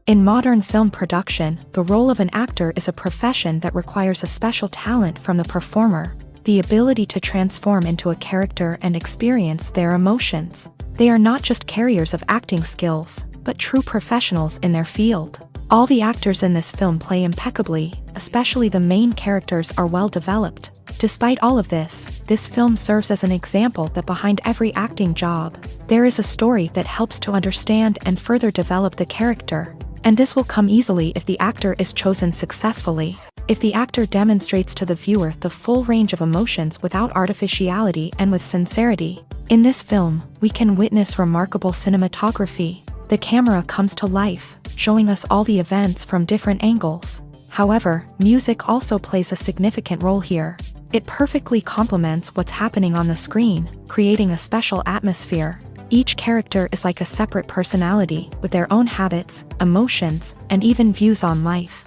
In modern film production, the role of an actor is a profession that requires a special talent from the performer, the ability to transform into a character and experience their emotions. They are not just carriers of acting skills, but true professionals in their field. All the actors in this film play impeccably, especially the main characters are well developed. Despite all of this film serves as an example that behind every acting job, there is a story that helps to understand and further develop the character. And this will come easily if the actor is chosen successfully. If the actor demonstrates to the viewer the full range of emotions without artificiality and with sincerity. In this film, we can witness remarkable cinematography. The camera comes to life, showing us all the events from different angles. However, music also plays a significant role here. It perfectly complements what's happening on the screen, creating a special atmosphere. Each character is like a separate personality, with their own habits, emotions, and even views on life.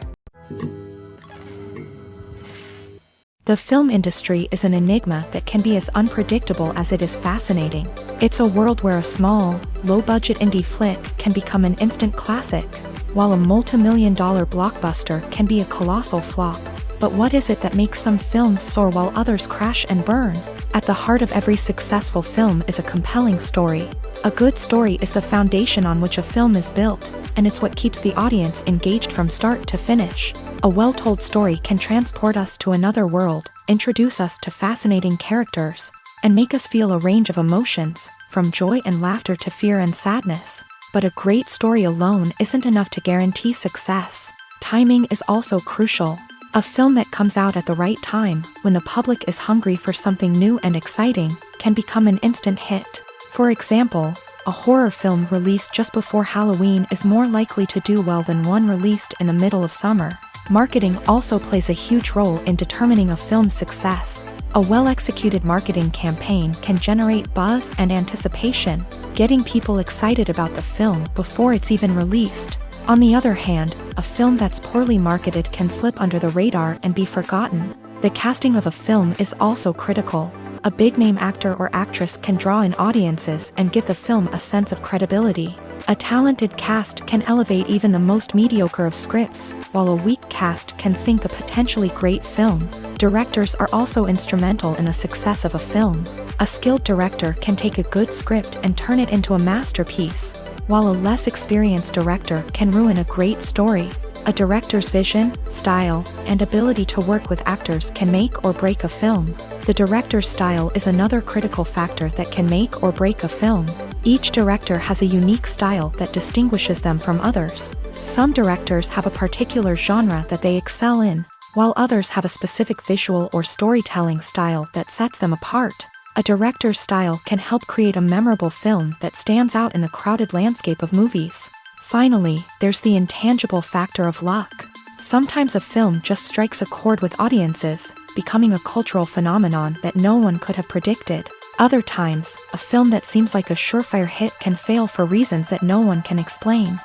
The film industry is an enigma that can be as unpredictable as it is fascinating. It's a world where a small, low-budget indie flick can become an instant classic, while a multi-million-dollar blockbuster can be a colossal flop. But what is it that makes some films soar while others crash and burn? At the heart of every successful film is a compelling story. A good story is the foundation on which a film is built, and it's what keeps the audience engaged from start to finish. A well-told story can transport us to another world, introduce us to fascinating characters, and make us feel a range of emotions, from joy and laughter to fear and sadness. But a great story alone isn't enough to guarantee success. Timing is also crucial. A film that comes out at the right time, when the public is hungry for something new and exciting, can become an instant hit. For example, a horror film released just before Halloween is more likely to do well than one released in the middle of summer. Marketing also plays a huge role in determining a film's success. A well-executed marketing campaign can generate buzz and anticipation, getting people excited about the film before it's even released. On the other hand, a film that's poorly marketed can slip under the radar and be forgotten. The casting of a film is also critical. A big-name actor or actress can draw in audiences and give the film a sense of credibility. A talented cast can elevate even the most mediocre of scripts, while a weak cast can sink a potentially great film. Directors are also instrumental in the success of a film. A skilled director can take a good script and turn it into a masterpiece, while a less experienced director can ruin a great story. A director's vision, style, and ability to work with actors can make or break a film. The director's style is another critical factor that can make or break a film. Each director has a unique style that distinguishes them from others. Some directors have a particular genre that they excel in, while others have a specific visual or storytelling style that sets them apart. A director's style can help create a memorable film that stands out in the crowded landscape of movies. Finally, there's the intangible factor of luck. Sometimes a film just strikes a chord with audiences, becoming a cultural phenomenon that no one could have predicted. Other times, a film that seems like a surefire hit can fail for reasons that no one can explain.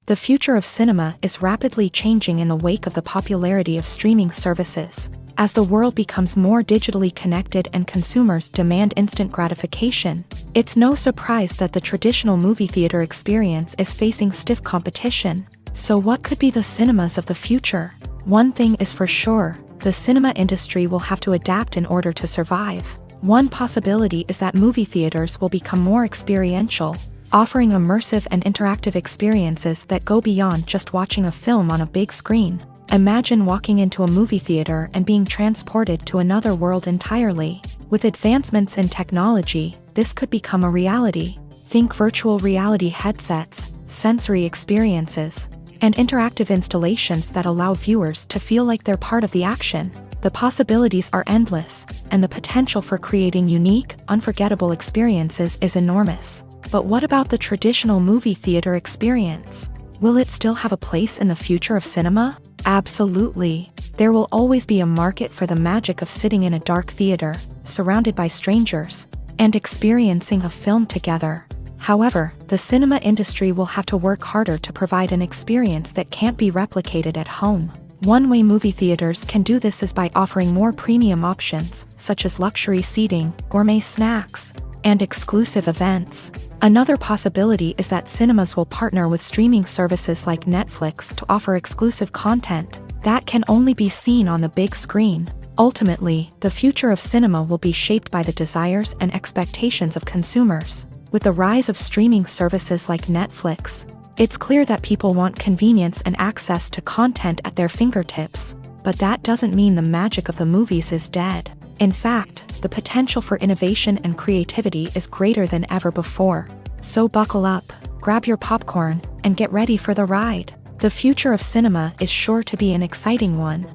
The future of cinema is rapidly changing in the wake of the popularity of streaming services. As the world becomes more digitally connected and consumers demand instant gratification, it's no surprise that the traditional movie theater experience is facing stiff competition. So what could be the cinemas of the future? One thing is for sure, the cinema industry will have to adapt in order to survive. One possibility is that movie theaters will become more experiential, offering immersive and interactive experiences that go beyond just watching a film on a big screen. Imagine walking into a movie theater and being transported to another world entirely. With advancements in technology, this could become a reality. Think virtual reality headsets, sensory experiences, and interactive installations that allow viewers to feel like they're part of the action. The possibilities are endless, and the potential for creating unique, unforgettable experiences is enormous. But what about the traditional movie theater experience? Will it still have a place in the future of cinema? Absolutely. There will always be a market for the magic of sitting in a dark theater, surrounded by strangers, and experiencing a film together. However, the cinema industry will have to work harder to provide an experience that can't be replicated at home. One way movie theaters can do this is by offering more premium options, such as luxury seating, gourmet snacks, and exclusive events. Another possibility is that cinemas will partner with streaming services like Netflix to offer exclusive content that can only be seen on the big screen. Ultimately, the future of cinema will be shaped by the desires and expectations of consumers. With the rise of streaming services like Netflix, it's clear that people want convenience and access to content at their fingertips. But that doesn't mean the magic of the movies is dead. In fact, the potential for innovation and creativity is greater than ever before. So buckle up, grab your popcorn, and get ready for the ride. The future of cinema is sure to be an exciting one.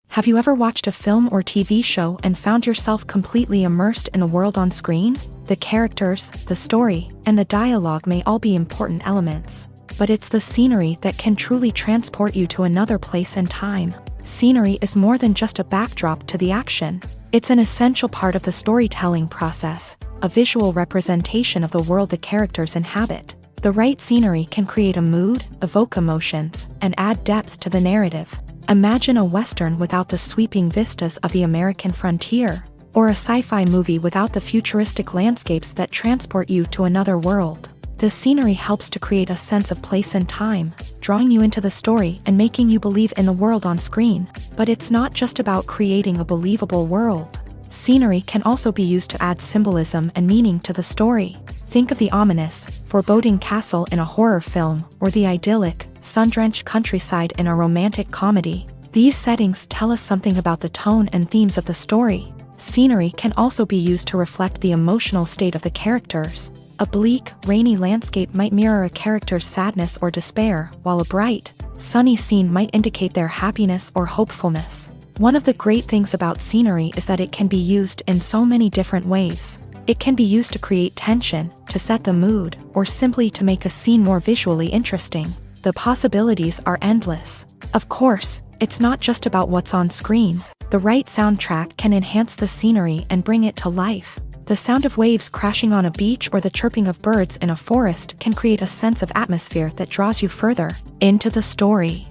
Have you ever watched a film or TV show and found yourself completely immersed in the world on screen? The characters, the story, and the dialogue may all be important elements, but it's the scenery that can truly transport you to another place and time. Scenery is more than just a backdrop to the action. It's an essential part of the storytelling process, a visual representation of the world the characters inhabit. The right scenery can create a mood, evoke emotions, and add depth to the narrative. Imagine a Western without the sweeping vistas of the American frontier, or a sci-fi movie without the futuristic landscapes that transport you to another world. The scenery helps to create a sense of place and time, drawing you into the story and making you believe in the world on screen. But it's not just about creating a believable world. Scenery can also be used to add symbolism and meaning to the story. Think of the ominous, foreboding castle in a horror film, or the idyllic, sun-drenched countryside in a romantic comedy. These settings tell us something about the tone and themes of the story. Scenery can also be used to reflect the emotional state of the characters. A bleak, rainy landscape might mirror a character's sadness or despair, while a bright, sunny scene might indicate their happiness or hopefulness. One of the great things about scenery is that it can be used in so many different ways. It can be used to create tension, to set the mood, or simply to make a scene more visually interesting. The possibilities are endless. Of course, it's not just about what's on screen. The right soundtrack can enhance the scenery and bring it to life. The sound of waves crashing on a beach or the chirping of birds in a forest can create a sense of atmosphere that draws you further into the story.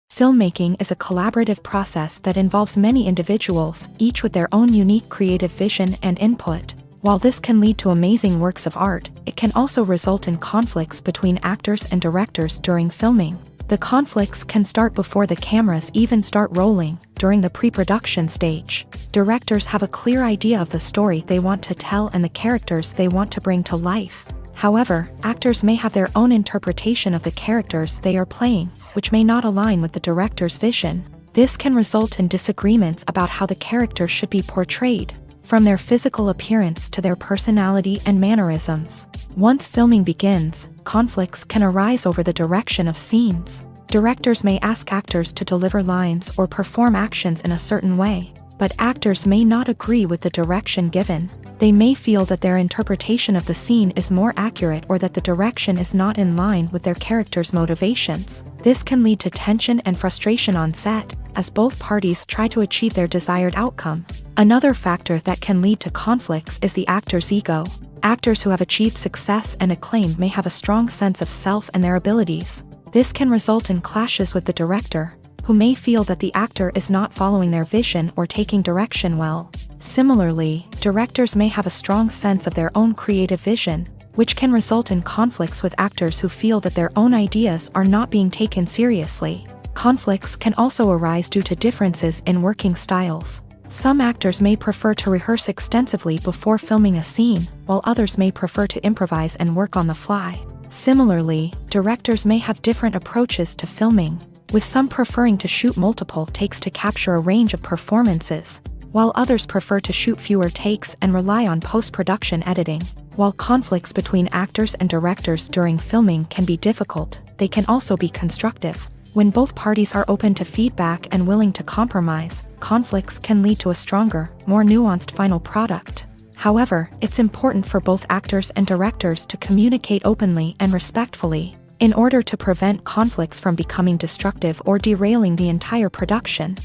Filmmaking is a collaborative process that involves many individuals, each with their own unique creative vision and input. While this can lead to amazing works of art, it can also result in conflicts between actors and directors during filming. The conflicts can start before the cameras even start rolling, during the pre-production stage. Directors have a clear idea of the story they want to tell and the characters they want to bring to life. However, actors may have their own interpretation of the characters they are playing, which may not align with the director's vision. This can result in disagreements about how the characters should be portrayed, from their physical appearance to their personality and mannerisms. Once filming begins, conflicts can arise over the direction of scenes. Directors may ask actors to deliver lines or perform actions in a certain way, but actors may not agree with the direction given. They may feel that their interpretation of the scene is more accurate or that the direction is not in line with their character's motivations. This can lead to tension and frustration on set, as both parties try to achieve their desired outcome. Another factor that can lead to conflicts is the actor's ego. Actors who have achieved success and acclaim may have a strong sense of self and their abilities. This can result in clashes with the director, who may feel that the actor is not following their vision or taking direction well. Similarly, directors may have a strong sense of their own creative vision, which can result in conflicts with actors who feel that their own ideas are not being taken seriously. Conflicts can also arise due to differences in working styles. Some actors may prefer to rehearse extensively before filming a scene, while others may prefer to improvise and work on the fly. Similarly, directors may have different approaches to filming, with some preferring to shoot multiple takes to capture a range of performances, while others prefer to shoot fewer takes and rely on post-production editing. While conflicts between actors and directors during filming can be difficult, they can also be constructive. When both parties are open to feedback and willing to compromise, conflicts can lead to a stronger, more nuanced final product. However, it's important for both actors and directors to communicate openly and respectfully, in order to prevent conflicts from becoming destructive or derailing the entire production.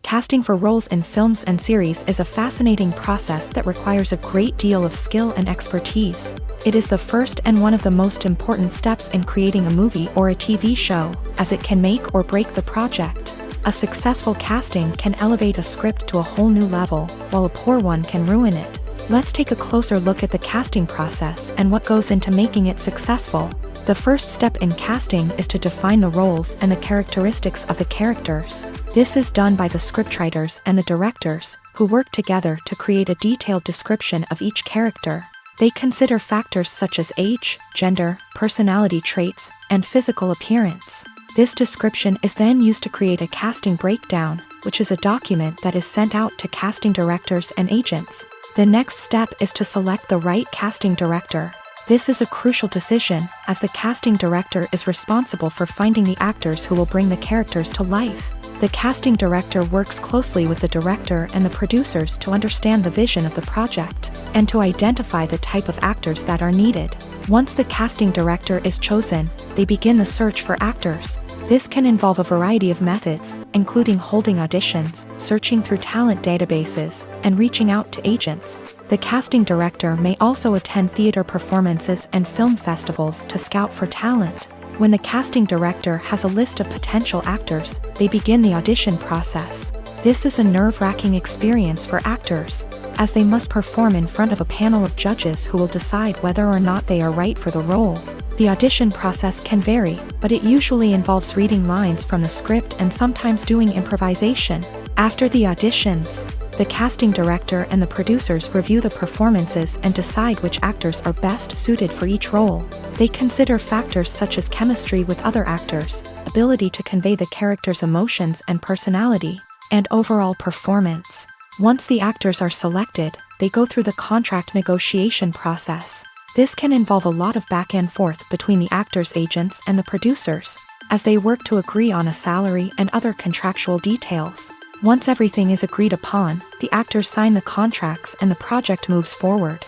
Casting for roles in films and series is a fascinating process that requires a great deal of skill and expertise. It is the first and one of the most important steps in creating a movie or a TV show, as it can make or break the project. A successful casting can elevate a script to a whole new level, while a poor one can ruin it. Let's take a closer look at the casting process and what goes into making it successful. The first step in casting is to define the roles and the characteristics of the characters. This is done by the scriptwriters and the directors, who work together to create a detailed description of each character. They consider factors such as age, gender, personality traits, and physical appearance. This description is then used to create a casting breakdown, which is a document that is sent out to casting directors and agents. The next step is to select the right casting director. This is a crucial decision, as the casting director is responsible for finding the actors who will bring the characters to life. The casting director works closely with the director and the producers to understand the vision of the project, and to identify the type of actors that are needed. Once the casting director is chosen, they begin the search for actors. This can involve a variety of methods, including holding auditions, searching through talent databases, and reaching out to agents. The casting director may also attend theater performances and film festivals to scout for talent. When the casting director has a list of potential actors, they begin the audition process. This is a nerve-wracking experience for actors, as they must perform in front of a panel of judges who will decide whether or not they are right for the role. The audition process can vary, but it usually involves reading lines from the script and sometimes doing improvisation. After the auditions, the casting director and the producers review the performances and decide which actors are best suited for each role. They consider factors such as chemistry with other actors, ability to convey the character's emotions and personality, and overall performance. Once the actors are selected, they go through the contract negotiation process. This can involve a lot of back and forth between the actors' agents and the producers, as they work to agree on a salary and other contractual details. Once everything is agreed upon, the actors sign the contracts and the project moves forward.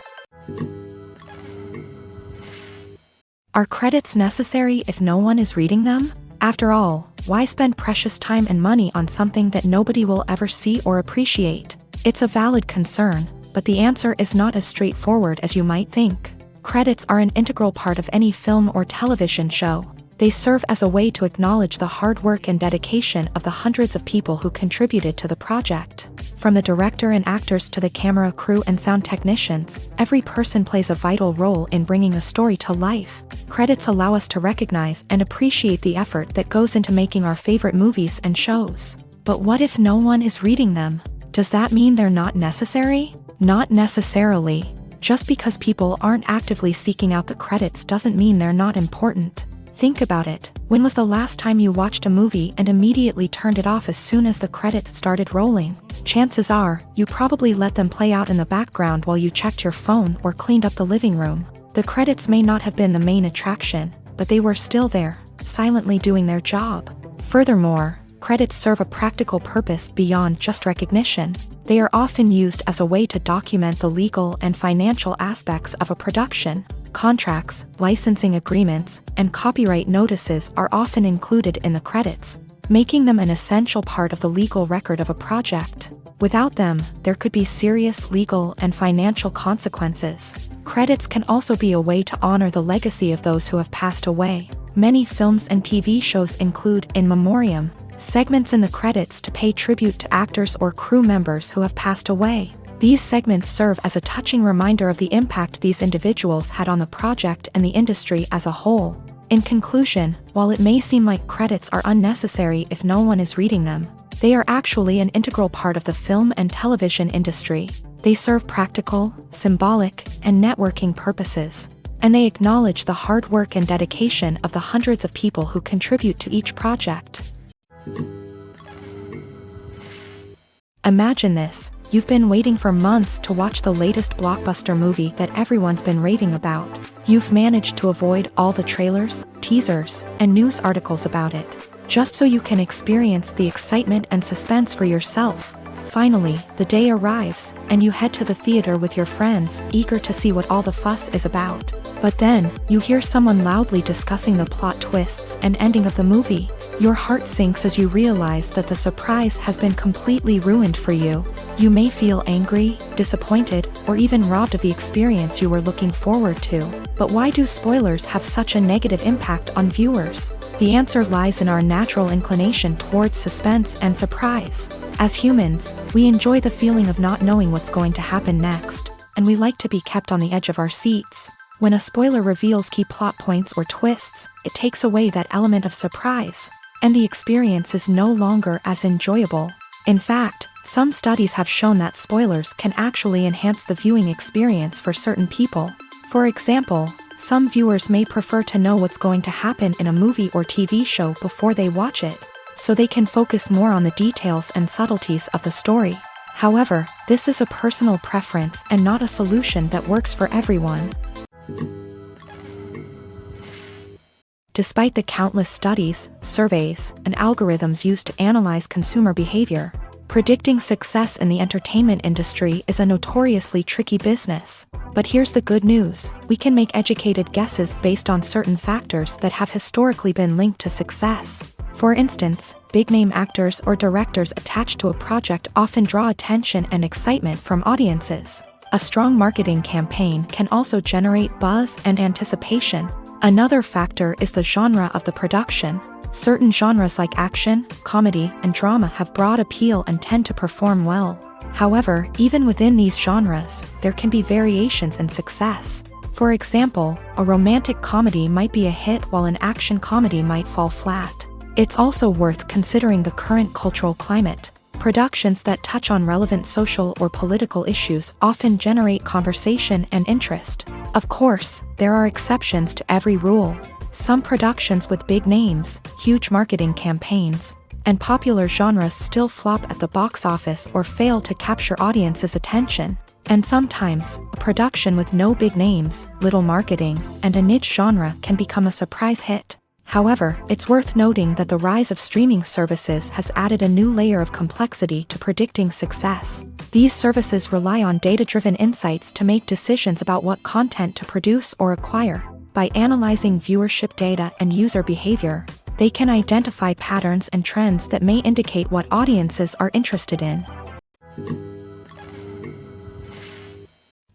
Are credits necessary if no one is reading them? After all, why spend precious time and money on something that nobody will ever see or appreciate? It's a valid concern, but the answer is not as straightforward as you might think. Credits are an integral part of any film or television show. They serve as a way to acknowledge the hard work and dedication of the hundreds of people who contributed to the project. From the director and actors to the camera crew and sound technicians, every person plays a vital role in bringing a story to life. Credits allow us to recognize and appreciate the effort that goes into making our favorite movies and shows. But what if no one is reading them? Does that mean they're not necessary? Not necessarily. Just because people aren't actively seeking out the credits doesn't mean they're not important. Think about it. When was the last time you watched a movie and immediately turned it off as soon as the credits started rolling? Chances are, you probably let them play out in the background while you checked your phone or cleaned up the living room. The credits may not have been the main attraction, but they were still there, silently doing their job. Furthermore, credits serve a practical purpose beyond just recognition. They are often used as a way to document the legal and financial aspects of a production. Contracts, licensing agreements, and copyright notices are often included in the credits, making them an essential part of the legal record of a project. Without them, there could be serious legal and financial consequences. Credits can also be a way to honor the legacy of those who have passed away. Many films and TV shows include in memoriam segments in the credits to pay tribute to actors or crew members who have passed away. These segments serve as a touching reminder of the impact these individuals had on the project and the industry as a whole. In conclusion, while it may seem like credits are unnecessary if no one is reading them, they are actually an integral part of the film and television industry. They serve practical, symbolic, and networking purposes, and they acknowledge the hard work and dedication of the hundreds of people who contribute to each project. Imagine this. You've been waiting for months to watch the latest blockbuster movie that everyone's been raving about. You've managed to avoid all the trailers, teasers, and news articles about it, just so you can experience the excitement and suspense for yourself. Finally, the day arrives, and you head to the theater with your friends, eager to see what all the fuss is about. But then, you hear someone loudly discussing the plot twists and ending of the movie. Your heart sinks as you realize that the surprise has been completely ruined for you. You may feel angry, disappointed, or even robbed of the experience you were looking forward to. But why do spoilers have such a negative impact on viewers? The answer lies in our natural inclination towards suspense and surprise. As humans, we enjoy the feeling of not knowing what's going to happen next, and we like to be kept on the edge of our seats. When a spoiler reveals key plot points or twists, it takes away that element of surprise, and the experience is no longer as enjoyable. In fact, some studies have shown that spoilers can actually enhance the viewing experience for certain people. For example, some viewers may prefer to know what's going to happen in a movie or TV show before they watch it, so they can focus more on the details and subtleties of the story. However, this is a personal preference and not a solution that works for everyone. Despite the countless studies, surveys, and algorithms used to analyze consumer behavior, predicting success in the entertainment industry is a notoriously tricky business. But here's the good news: we can make educated guesses based on certain factors that have historically been linked to success. For instance, big-name actors or directors attached to a project often draw attention and excitement from audiences. A strong marketing campaign can also generate buzz and anticipation. Another factor is the genre of the production. Certain genres like action, comedy, and drama have broad appeal and tend to perform well. However, even within these genres, there can be variations in success. For example, a romantic comedy might be a hit while an action comedy might fall flat. It's also worth considering the current cultural climate. Productions that touch on relevant social or political issues often generate conversation and interest. Of course, there are exceptions to every rule. Some productions with big names, huge marketing campaigns, and popular genres still flop at the box office or fail to capture audiences' attention. And sometimes, a production with no big names, little marketing, and a niche genre can become a surprise hit. However, it's worth noting that the rise of streaming services has added a new layer of complexity to predicting success. These services rely on data-driven insights to make decisions about what content to produce or acquire. By analyzing viewership data and user behavior, they can identify patterns and trends that may indicate what audiences are interested in.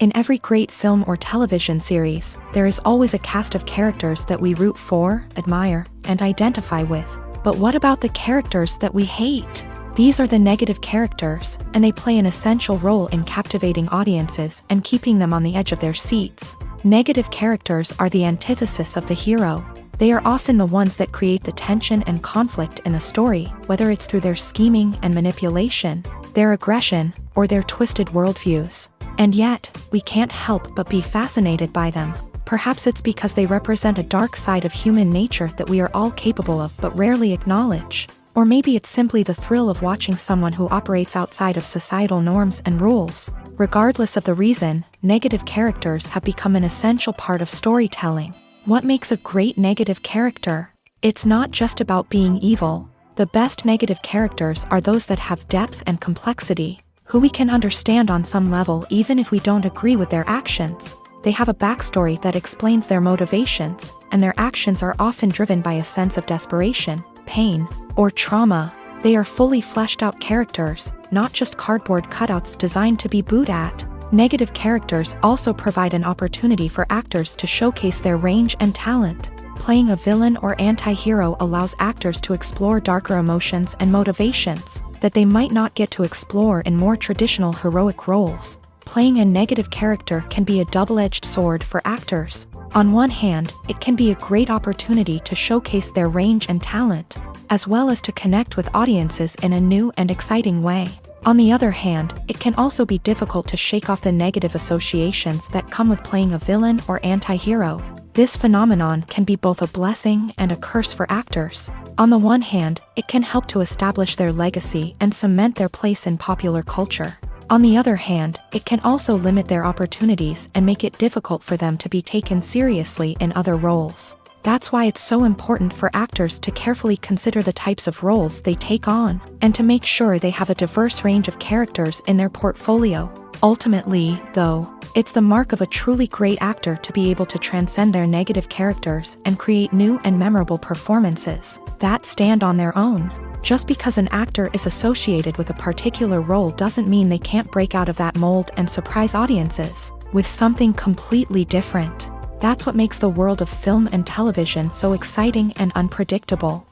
In every great film or television series, there is always a cast of characters that we root for, admire, and identify with. But what about the characters that we hate? These are the negative characters, and they play an essential role in captivating audiences and keeping them on the edge of their seats. Negative characters are the antithesis of the hero. They are often the ones that create the tension and conflict in the story, whether it's through their scheming and manipulation, their aggression, or their twisted worldviews. And yet, we can't help but be fascinated by them. Perhaps it's because they represent a dark side of human nature that we are all capable of but rarely acknowledge. Or maybe it's simply the thrill of watching someone who operates outside of societal norms and rules. Regardless of the reason, negative characters have become an essential part of storytelling. What makes a great negative character? It's not just about being evil. The best negative characters are those that have depth and complexity, who we can understand on some level even if we don't agree with their actions. They have a backstory that explains their motivations, and their actions are often driven by a sense of desperation, pain, or trauma. They are fully fleshed out characters, not just cardboard cutouts designed to be booed at. Negative characters also provide an opportunity for actors to showcase their range and talent. Playing a villain or anti-hero allows actors to explore darker emotions and motivations that they might not get to explore in more traditional heroic roles. Playing a negative character can be a double-edged sword for actors. On one hand, it can be a great opportunity to showcase their range and talent, as well as to connect with audiences in a new and exciting way. On the other hand, it can also be difficult to shake off the negative associations that come with playing a villain or anti-hero. This phenomenon can be both a blessing and a curse for actors. On the one hand, it can help to establish their legacy and cement their place in popular culture. On the other hand, it can also limit their opportunities and make it difficult for them to be taken seriously in other roles. That's why it's so important for actors to carefully consider the types of roles they take on, and to make sure they have a diverse range of characters in their portfolio. Ultimately, though, it's the mark of a truly great actor to be able to transcend their negative characters and create new and memorable performances that stand on their own. Just because an actor is associated with a particular role doesn't mean they can't break out of that mold and surprise audiences with something completely different. That's what makes the world of film and television so exciting and unpredictable.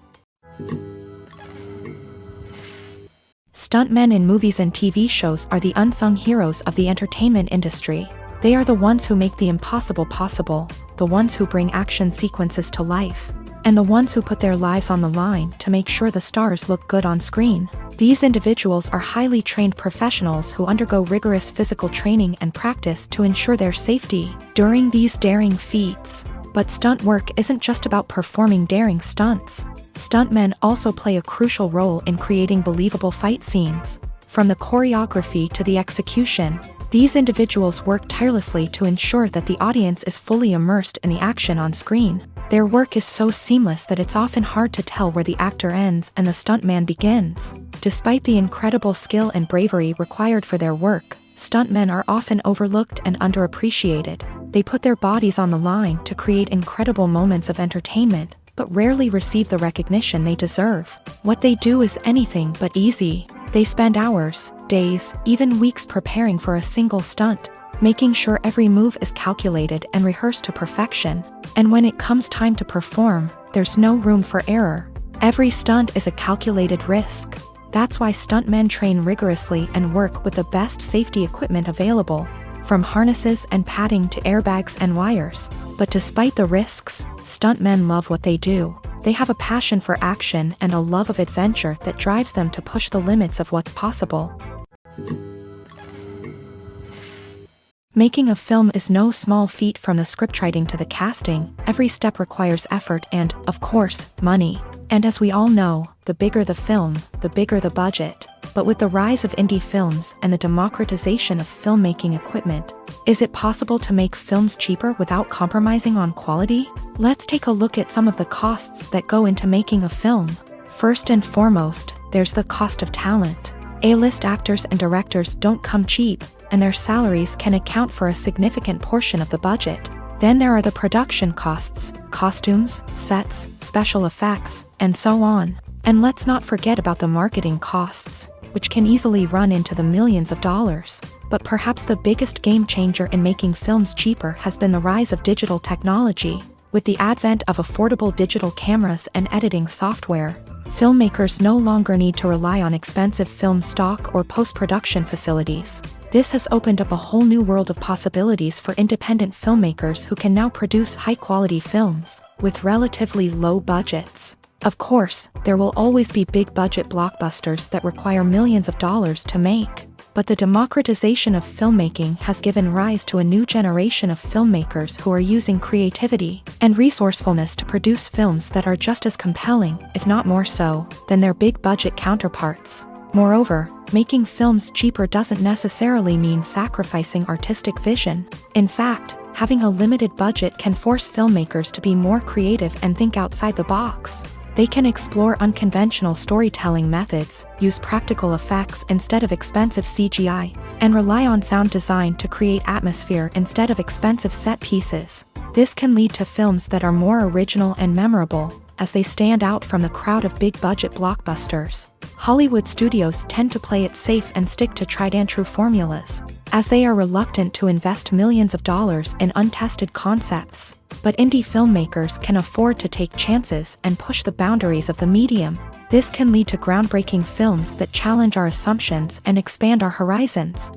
Stuntmen in movies and TV shows are the unsung heroes of the entertainment industry. They are the ones who make the impossible possible, the ones who bring action sequences to life, and the ones who put their lives on the line to make sure the stars look good on screen. These individuals are highly trained professionals who undergo rigorous physical training and practice to ensure their safety during these daring feats. But stunt work isn't just about performing daring stunts. Stuntmen also play a crucial role in creating believable fight scenes. From the choreography to the execution, these individuals work tirelessly to ensure that the audience is fully immersed in the action on screen. Their work is so seamless that it's often hard to tell where the actor ends and the stuntman begins. Despite the incredible skill and bravery required for their work, stuntmen are often overlooked and underappreciated. They put their bodies on the line to create incredible moments of entertainment, but rarely receive the recognition they deserve. What they do is anything but easy. They spend hours, days, even weeks preparing for a single stunt, making sure every move is calculated and rehearsed to perfection. And when it comes time to perform, there's no room for error. Every stunt is a calculated risk. That's why stuntmen train rigorously and work with the best safety equipment available, from harnesses and padding to airbags and wires. But despite the risks, stuntmen love what they do. They have a passion for action and a love of adventure that drives them to push the limits of what's possible. Making a film is no small feat. From the scriptwriting to the casting, every step requires effort and, of course, money. And as we all know, the bigger the film, the bigger the budget. But with the rise of indie films and the democratization of filmmaking equipment, is it possible to make films cheaper without compromising on quality? Let's take a look at some of the costs that go into making a film. First and foremost, there's the cost of talent. A-list actors and directors don't come cheap, and their salaries can account for a significant portion of the budget. Then there are the production costs, costumes, sets, special effects, and so on. And let's not forget about the marketing costs, which can easily run into the millions of dollars. But perhaps the biggest game changer in making films cheaper has been the rise of digital technology. With the advent of affordable digital cameras and editing software, filmmakers no longer need to rely on expensive film stock or post-production facilities. This has opened up a whole new world of possibilities for independent filmmakers who can now produce high-quality films with relatively low budgets. Of course, there will always be big-budget blockbusters that require millions of dollars to make. But the democratization of filmmaking has given rise to a new generation of filmmakers who are using creativity and resourcefulness to produce films that are just as compelling, if not more so, than their big-budget counterparts. Moreover, making films cheaper doesn't necessarily mean sacrificing artistic vision. In fact, having a limited budget can force filmmakers to be more creative and think outside the box. They can explore unconventional storytelling methods, use practical effects instead of expensive CGI, and rely on sound design to create atmosphere instead of expensive set pieces. This can lead to films that are more original and memorable, as they stand out from the crowd of big-budget blockbusters. Hollywood studios tend to play it safe and stick to tried-and-true formulas, as they are reluctant to invest millions of dollars in untested concepts. But indie filmmakers can afford to take chances and push the boundaries of the medium. This can lead to groundbreaking films that challenge our assumptions and expand our horizons.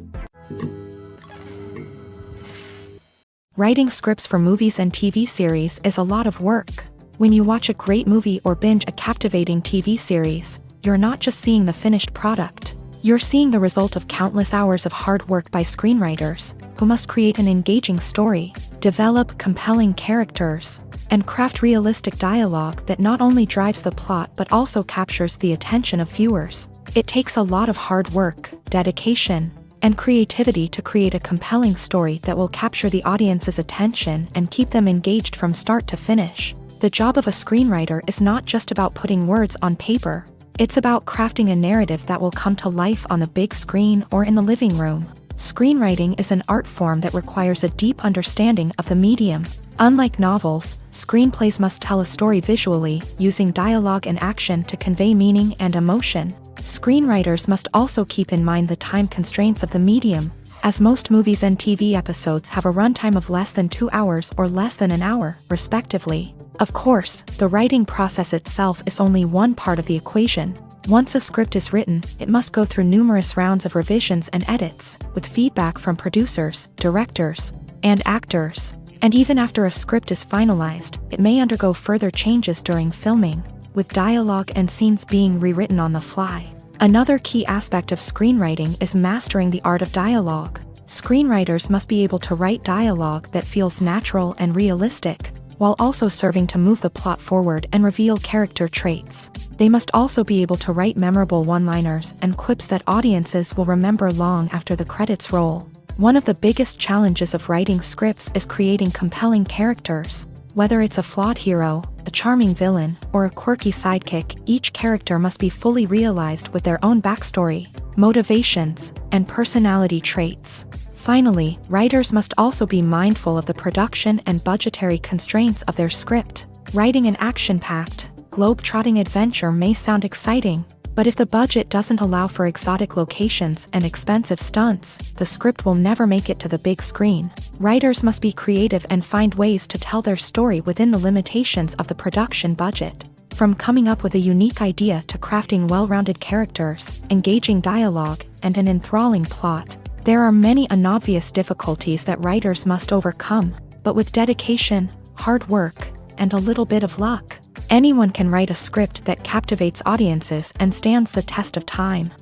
Writing scripts for movies and TV series is a lot of work. When you watch a great movie or binge a captivating TV series, you're not just seeing the finished product. You're seeing the result of countless hours of hard work by screenwriters, who must create an engaging story, develop compelling characters, and craft realistic dialogue that not only drives the plot but also captures the attention of viewers. It takes a lot of hard work, dedication, and creativity to create a compelling story that will capture the audience's attention and keep them engaged from start to finish. The job of a screenwriter is not just about putting words on paper. It's about crafting a narrative that will come to life on the big screen or in the living room. Screenwriting is an art form that requires a deep understanding of the medium. Unlike novels, screenplays must tell a story visually, using dialogue and action to convey meaning and emotion. Screenwriters must also keep in mind the time constraints of the medium, as most movies and TV episodes have a runtime of less than 2 hours or less than an hour, respectively. Of course, the writing process itself is only one part of the equation. Once a script is written, it must go through numerous rounds of revisions and edits, with feedback from producers, directors, and actors. And even after a script is finalized, it may undergo further changes during filming, with dialogue and scenes being rewritten on the fly. Another key aspect of screenwriting is mastering the art of dialogue. Screenwriters must be able to write dialogue that feels natural and realistic, while also serving to move the plot forward and reveal character traits. They must also be able to write memorable one-liners and quips that audiences will remember long after the credits roll. One of the biggest challenges of writing scripts is creating compelling characters. Whether it's a flawed hero, a charming villain, or a quirky sidekick, each character must be fully realized with their own backstory, motivations, and personality traits. Finally, writers must also be mindful of the production and budgetary constraints of their script. Writing an action-packed, globe-trotting adventure may sound exciting, but if the budget doesn't allow for exotic locations and expensive stunts, the script will never make it to the big screen. Writers must be creative and find ways to tell their story within the limitations of the production budget. From coming up with a unique idea to crafting well-rounded characters, engaging dialogue, and an enthralling plot, there are many unobvious difficulties that writers must overcome, but with dedication, hard work, and a little bit of luck, anyone can write a script that captivates audiences and stands the test of time.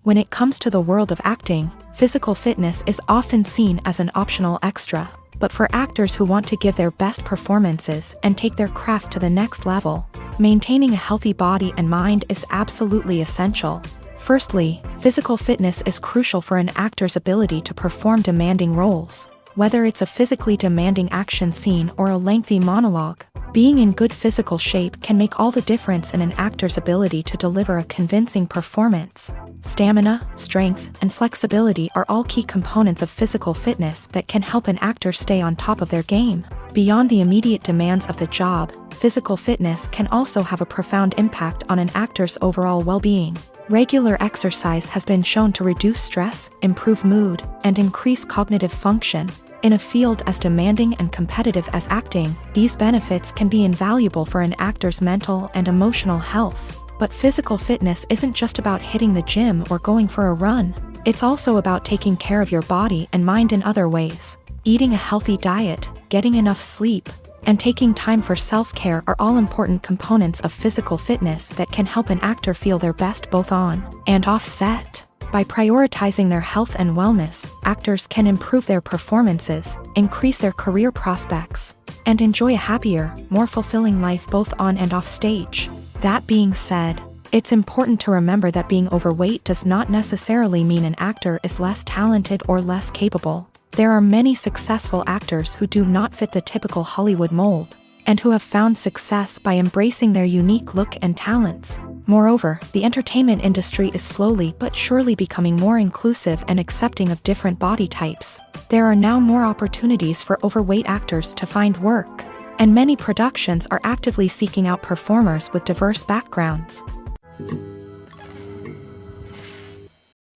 When it comes to the world of acting, physical fitness is often seen as an optional extra, but for actors who want to give their best performances and take their craft to the next level, maintaining a healthy body and mind is absolutely essential. Firstly, physical fitness is crucial for an actor's ability to perform demanding roles. Whether it's a physically demanding action scene or a lengthy monologue, being in good physical shape can make all the difference in an actor's ability to deliver a convincing performance. Stamina, strength, and flexibility are all key components of physical fitness that can help an actor stay on top of their game. Beyond the immediate demands of the job, physical fitness can also have a profound impact on an actor's overall well-being. Regular exercise has been shown to reduce stress, improve mood, and increase cognitive function. In a field as demanding and competitive as acting, these benefits can be invaluable for an actor's mental and emotional health. But physical fitness isn't just about hitting the gym or going for a run. It's also about taking care of your body and mind in other ways. Eating a healthy diet, getting enough sleep, and taking time for self-care are all important components of physical fitness that can help an actor feel their best both on and off set. By prioritizing their health and wellness, actors can improve their performances, increase their career prospects, and enjoy a happier, more fulfilling life both on and off stage. That being said, it's important to remember that being overweight does not necessarily mean an actor is less talented or less capable. There are many successful actors who do not fit the typical Hollywood mold, and who have found success by embracing their unique look and talents. Moreover, the entertainment industry is slowly but surely becoming more inclusive and accepting of different body types. There are now more opportunities for overweight actors to find work, and many productions are actively seeking out performers with diverse backgrounds.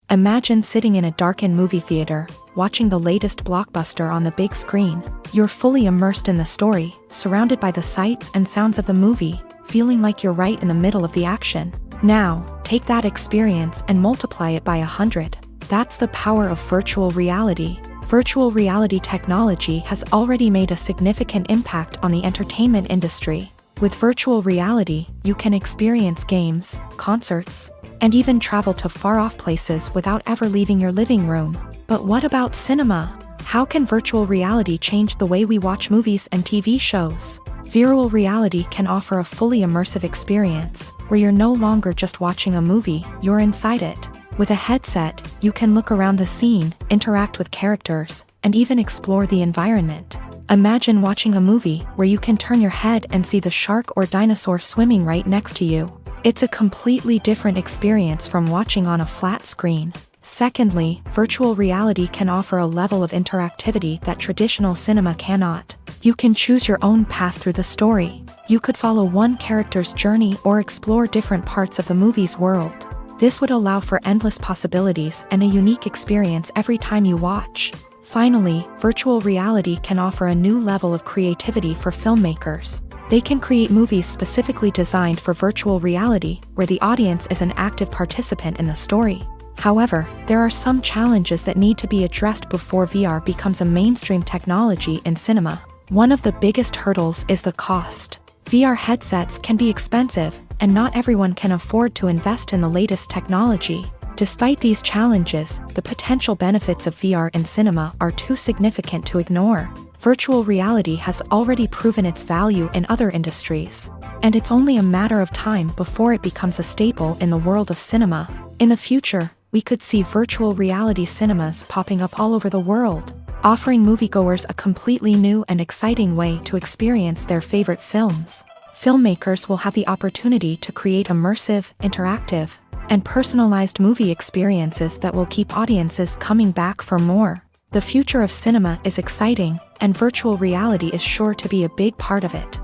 Imagine sitting in a darkened movie theater, watching the latest blockbuster on the big screen. You're fully immersed in the story, surrounded by the sights and sounds of the movie, feeling like you're right in the middle of the action. Now, take that experience and multiply it by 100. That's the power of virtual reality. Virtual reality technology has already made a significant impact on the entertainment industry. With virtual reality, you can experience games, concerts, and even travel to far-off places without ever leaving your living room. But what about cinema? How can virtual reality change the way we watch movies and TV shows? Virtual reality can offer a fully immersive experience, where you're no longer just watching a movie, you're inside it. With a headset, you can look around the scene, interact with characters, and even explore the environment. Imagine watching a movie where you can turn your head and see the shark or dinosaur swimming right next to you. It's a completely different experience from watching on a flat screen. Secondly, virtual reality can offer a level of interactivity that traditional cinema cannot. You can choose your own path through the story. You could follow one character's journey or explore different parts of the movie's world. This would allow for endless possibilities and a unique experience every time you watch. Finally, virtual reality can offer a new level of creativity for filmmakers. They can create movies specifically designed for virtual reality, where the audience is an active participant in the story. However, there are some challenges that need to be addressed before VR becomes a mainstream technology in cinema. One of the biggest hurdles is the cost. VR headsets can be expensive, and not everyone can afford to invest in the latest technology. Despite these challenges, the potential benefits of VR in cinema are too significant to ignore. Virtual reality has already proven its value in other industries, and it's only a matter of time before it becomes a staple in the world of cinema. In the future, we could see virtual reality cinemas popping up all over the world, offering moviegoers a completely new and exciting way to experience their favorite films. Filmmakers will have the opportunity to create immersive, interactive, and personalized movie experiences that will keep audiences coming back for more. The future of cinema is exciting, and virtual reality is sure to be a big part of it.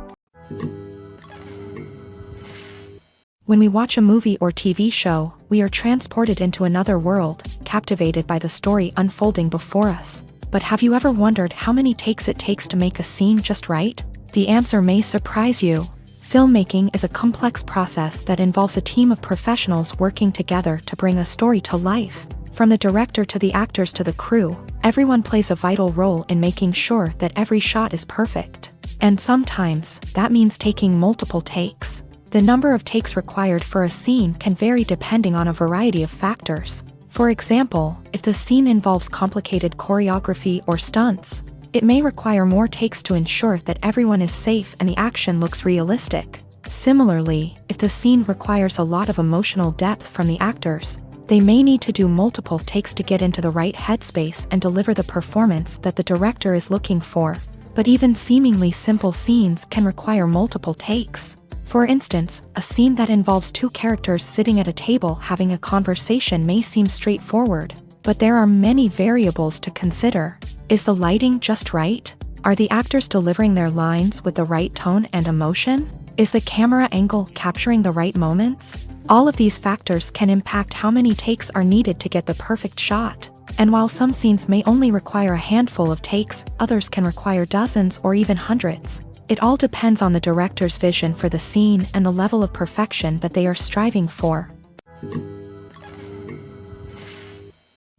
When we watch a movie or TV show, we are transported into another world, captivated by the story unfolding before us. But have you ever wondered how many takes it takes to make a scene just right? The answer may surprise you. Filmmaking is a complex process that involves a team of professionals working together to bring a story to life. From the director to the actors to the crew, everyone plays a vital role in making sure that every shot is perfect. And sometimes, that means taking multiple takes. The number of takes required for a scene can vary depending on a variety of factors. For example, if the scene involves complicated choreography or stunts, it may require more takes to ensure that everyone is safe and the action looks realistic. Similarly, if the scene requires a lot of emotional depth from the actors, they may need to do multiple takes to get into the right headspace and deliver the performance that the director is looking for. But even seemingly simple scenes can require multiple takes. For instance, a scene that involves two characters sitting at a table having a conversation may seem straightforward, but there are many variables to consider. Is the lighting just right? Are the actors delivering their lines with the right tone and emotion? Is the camera angle capturing the right moments? All of these factors can impact how many takes are needed to get the perfect shot. And while some scenes may only require a handful of takes, others can require dozens or even hundreds. It all depends on the director's vision for the scene and the level of perfection that they are striving for.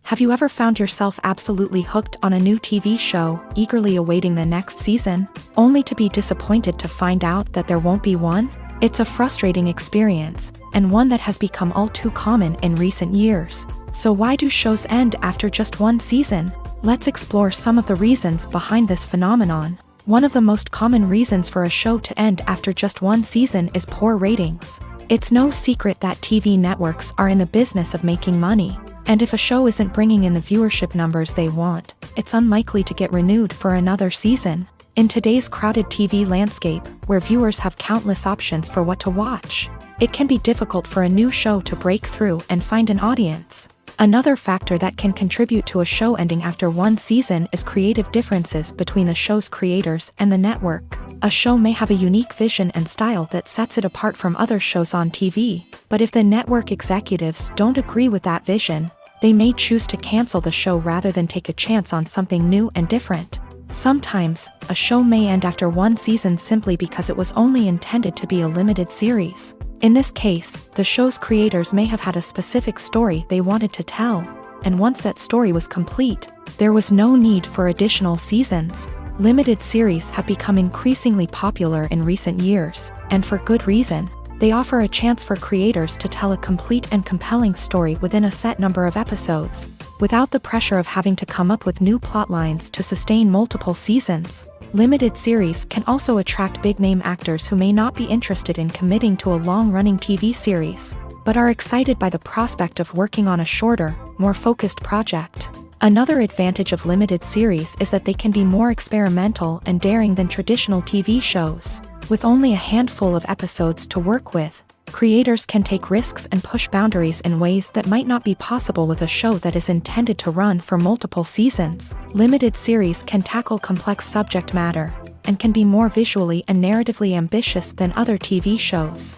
Have you ever found yourself absolutely hooked on a new TV show, eagerly awaiting the next season, only to be disappointed to find out that there won't be one? It's a frustrating experience, and one that has become all too common in recent years. So why do shows end after just one season? Let's explore some of the reasons behind this phenomenon. One of the most common reasons for a show to end after just one season is poor ratings. It's no secret that TV networks are in the business of making money, and if a show isn't bringing in the viewership numbers they want, it's unlikely to get renewed for another season. In today's crowded TV landscape, where viewers have countless options for what to watch, it can be difficult for a new show to break through and find an audience. Another factor that can contribute to a show ending after one season is creative differences between the show's creators and the network. A show may have a unique vision and style that sets it apart from other shows on TV, but if the network executives don't agree with that vision, they may choose to cancel the show rather than take a chance on something new and different. Sometimes, a show may end after one season simply because it was only intended to be a limited series. In this case, the show's creators may have had a specific story they wanted to tell, and once that story was complete, there was no need for additional seasons. Limited series have become increasingly popular in recent years, and for good reason. They offer a chance for creators to tell a complete and compelling story within a set number of episodes, without the pressure of having to come up with new plotlines to sustain multiple seasons. Limited series can also attract big-name actors who may not be interested in committing to a long-running TV series, but are excited by the prospect of working on a shorter, more focused project. Another advantage of limited series is that they can be more experimental and daring than traditional TV shows. With only a handful of episodes to work with, Creators can take risks and push boundaries in ways that might not be possible with a show that is intended to run for multiple seasons. Limited series can tackle complex subject matter and can be more visually and narratively ambitious than other TV shows.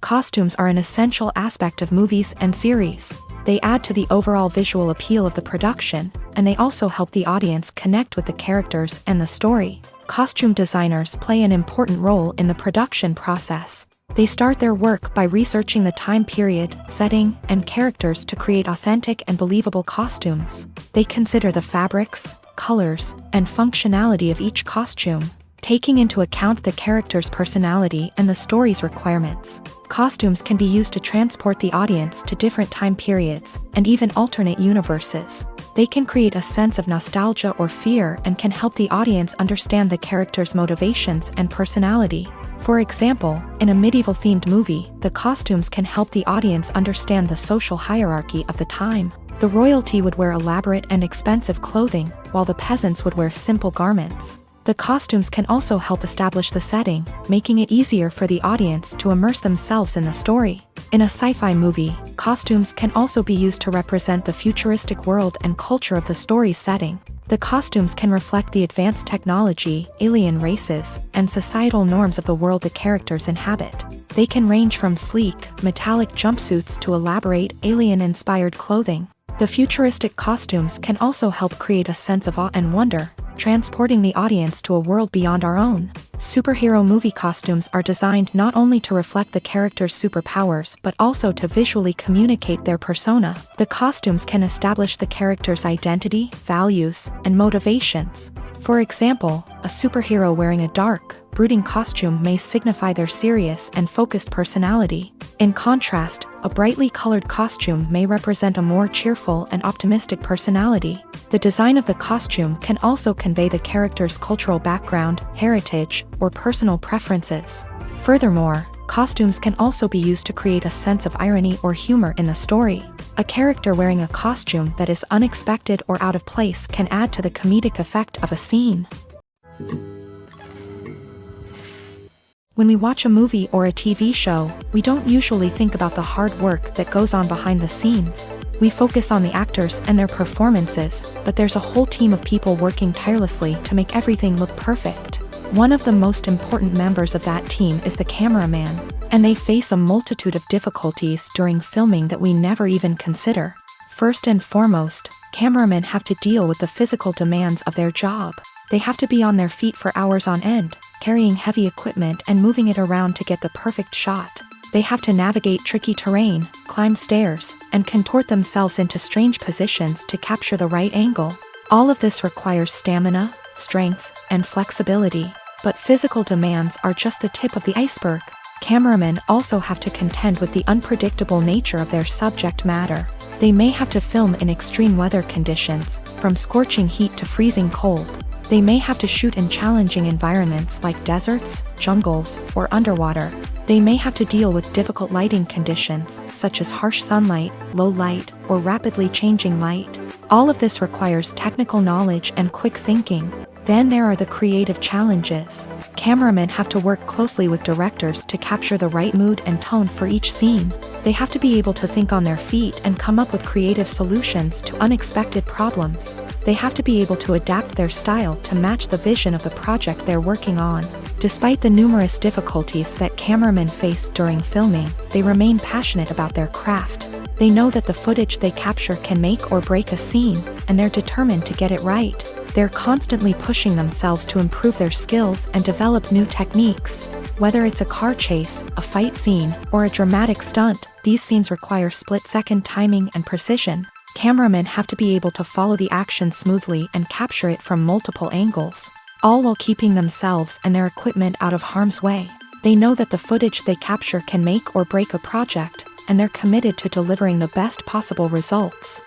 Costumes are an essential aspect of movies and series. They add to the overall visual appeal of the production, and they also help the audience connect with the characters and the story. Costume designers play an important role in the production process. They start their work by researching the time period, setting, and characters to create authentic and believable costumes. They consider the fabrics, colors, and functionality of each costume, taking into account the character's personality and the story's requirements. Costumes can be used to transport the audience to different time periods and even alternate universes. They can create a sense of nostalgia or fear and can help the audience understand the character's motivations and personality. For example, in a medieval-themed movie, the costumes can help the audience understand the social hierarchy of the time. The royalty would wear elaborate and expensive clothing, while the peasants would wear simple garments. The costumes can also help establish the setting, making it easier for the audience to immerse themselves in the story. In a sci-fi movie, costumes can also be used to represent the futuristic world and culture of the story's setting. The costumes can reflect the advanced technology, alien races, and societal norms of the world the characters inhabit. They can range from sleek, metallic jumpsuits to elaborate, alien-inspired clothing. The futuristic costumes can also help create a sense of awe and wonder, transporting the audience to a world beyond our own. Superhero movie costumes are designed not only to reflect the character's superpowers but also to visually communicate their persona. The costumes can establish the character's identity, values, and motivations. For example, a superhero wearing a dark, brooding costume may signify their serious and focused personality. In contrast, a brightly colored costume may represent a more cheerful and optimistic personality. The design of the costume can also convey the character's cultural background, heritage, or personal preferences. Furthermore, costumes can also be used to create a sense of irony or humor in the story. A character wearing a costume that is unexpected or out of place can add to the comedic effect of a scene. When we watch a movie or a TV show, we don't usually think about the hard work that goes on behind the scenes. We focus on the actors and their performances, but there's a whole team of people working tirelessly to make everything look perfect. One of the most important members of that team is the cameraman, and they face a multitude of difficulties during filming that we never even consider. First and foremost, cameramen have to deal with the physical demands of their job. They have to be on their feet for hours on end, carrying heavy equipment and moving it around to get the perfect shot. They have to navigate tricky terrain, climb stairs, and contort themselves into strange positions to capture the right angle. All of this requires stamina, strength, and flexibility. But physical demands are just the tip of the iceberg. Cameramen also have to contend with the unpredictable nature of their subject matter. They may have to film in extreme weather conditions, from scorching heat to freezing cold. They may have to shoot in challenging environments like deserts, jungles, or underwater. They may have to deal with difficult lighting conditions, such as harsh sunlight, low light, or rapidly changing light. All of this requires technical knowledge and quick thinking. Then there are the creative challenges. Cameramen have to work closely with directors to capture the right mood and tone for each scene. They have to be able to think on their feet and come up with creative solutions to unexpected problems. They have to be able to adapt their style to match the vision of the project they're working on. Despite the numerous difficulties that cameramen face during filming, they remain passionate about their craft. They know that the footage they capture can make or break a scene, and they're determined to get it right. They're constantly pushing themselves to improve their skills and develop new techniques. Whether it's a car chase, a fight scene, or a dramatic stunt, these scenes require split-second timing and precision. Cameramen have to be able to follow the action smoothly and capture it from multiple angles, all while keeping themselves and their equipment out of harm's way. They know that the footage they capture can make or break a project, and they're committed to delivering the best possible results.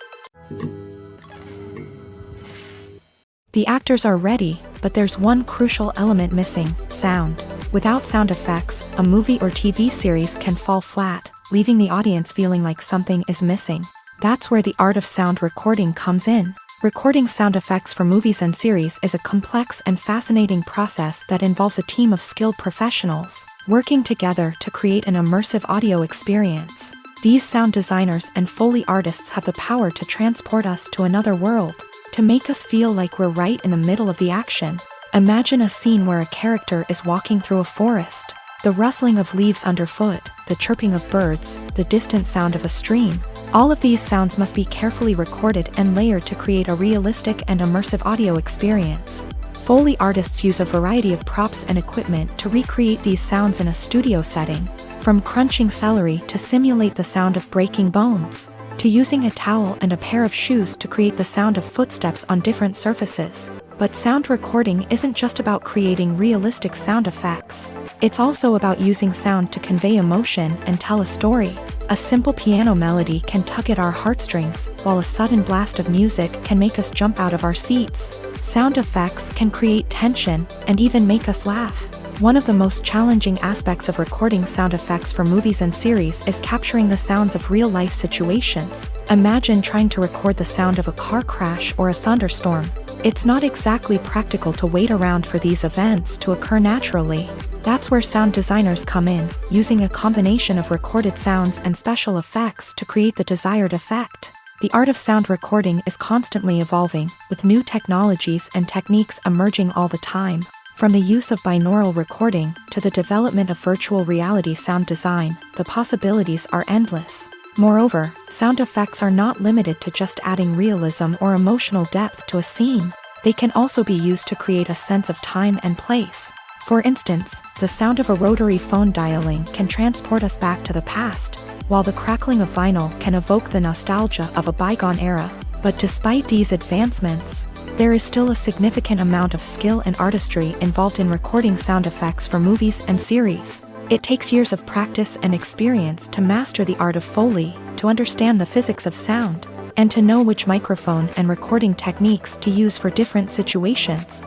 The actors are ready, but there's one crucial element missing: sound. Without sound effects, a movie or TV series can fall flat, leaving the audience feeling like something is missing. That's where the art of sound recording comes in. Recording sound effects for movies and series is a complex and fascinating process that involves a team of skilled professionals working together to create an immersive audio experience. These sound designers and Foley artists have the power to transport us to another world, to make us feel like we're right in the middle of the action. Imagine a scene where a character is walking through a forest. The rustling of leaves underfoot, the chirping of birds, the distant sound of a stream. All of these sounds must be carefully recorded and layered to create a realistic and immersive audio experience. Foley artists use a variety of props and equipment to recreate these sounds in a studio setting, from crunching celery to simulate the sound of breaking bones, to using a towel and a pair of shoes to create the sound of footsteps on different surfaces. But sound recording isn't just about creating realistic sound effects. It's also about using sound to convey emotion and tell a story. A simple piano melody can tug at our heartstrings, while a sudden blast of music can make us jump out of our seats. Sound effects can create tension and even make us laugh. One of the most challenging aspects of recording sound effects for movies and series is capturing the sounds of real-life situations. Imagine trying to record the sound of a car crash or a thunderstorm. It's not exactly practical to wait around for these events to occur naturally. That's where sound designers come in, using a combination of recorded sounds and special effects to create the desired effect. The art of sound recording is constantly evolving, with new technologies and techniques emerging all the time. From the use of binaural recording to the development of virtual reality sound design, the possibilities are endless. Moreover, sound effects are not limited to just adding realism or emotional depth to a scene. They can also be used to create a sense of time and place. For instance, the sound of a rotary phone dialing can transport us back to the past, while the crackling of vinyl can evoke the nostalgia of a bygone era. But despite these advancements, there is still a significant amount of skill and artistry involved in recording sound effects for movies and series. It takes years of practice and experience to master the art of Foley, to understand the physics of sound, and to know which microphone and recording techniques to use for different situations.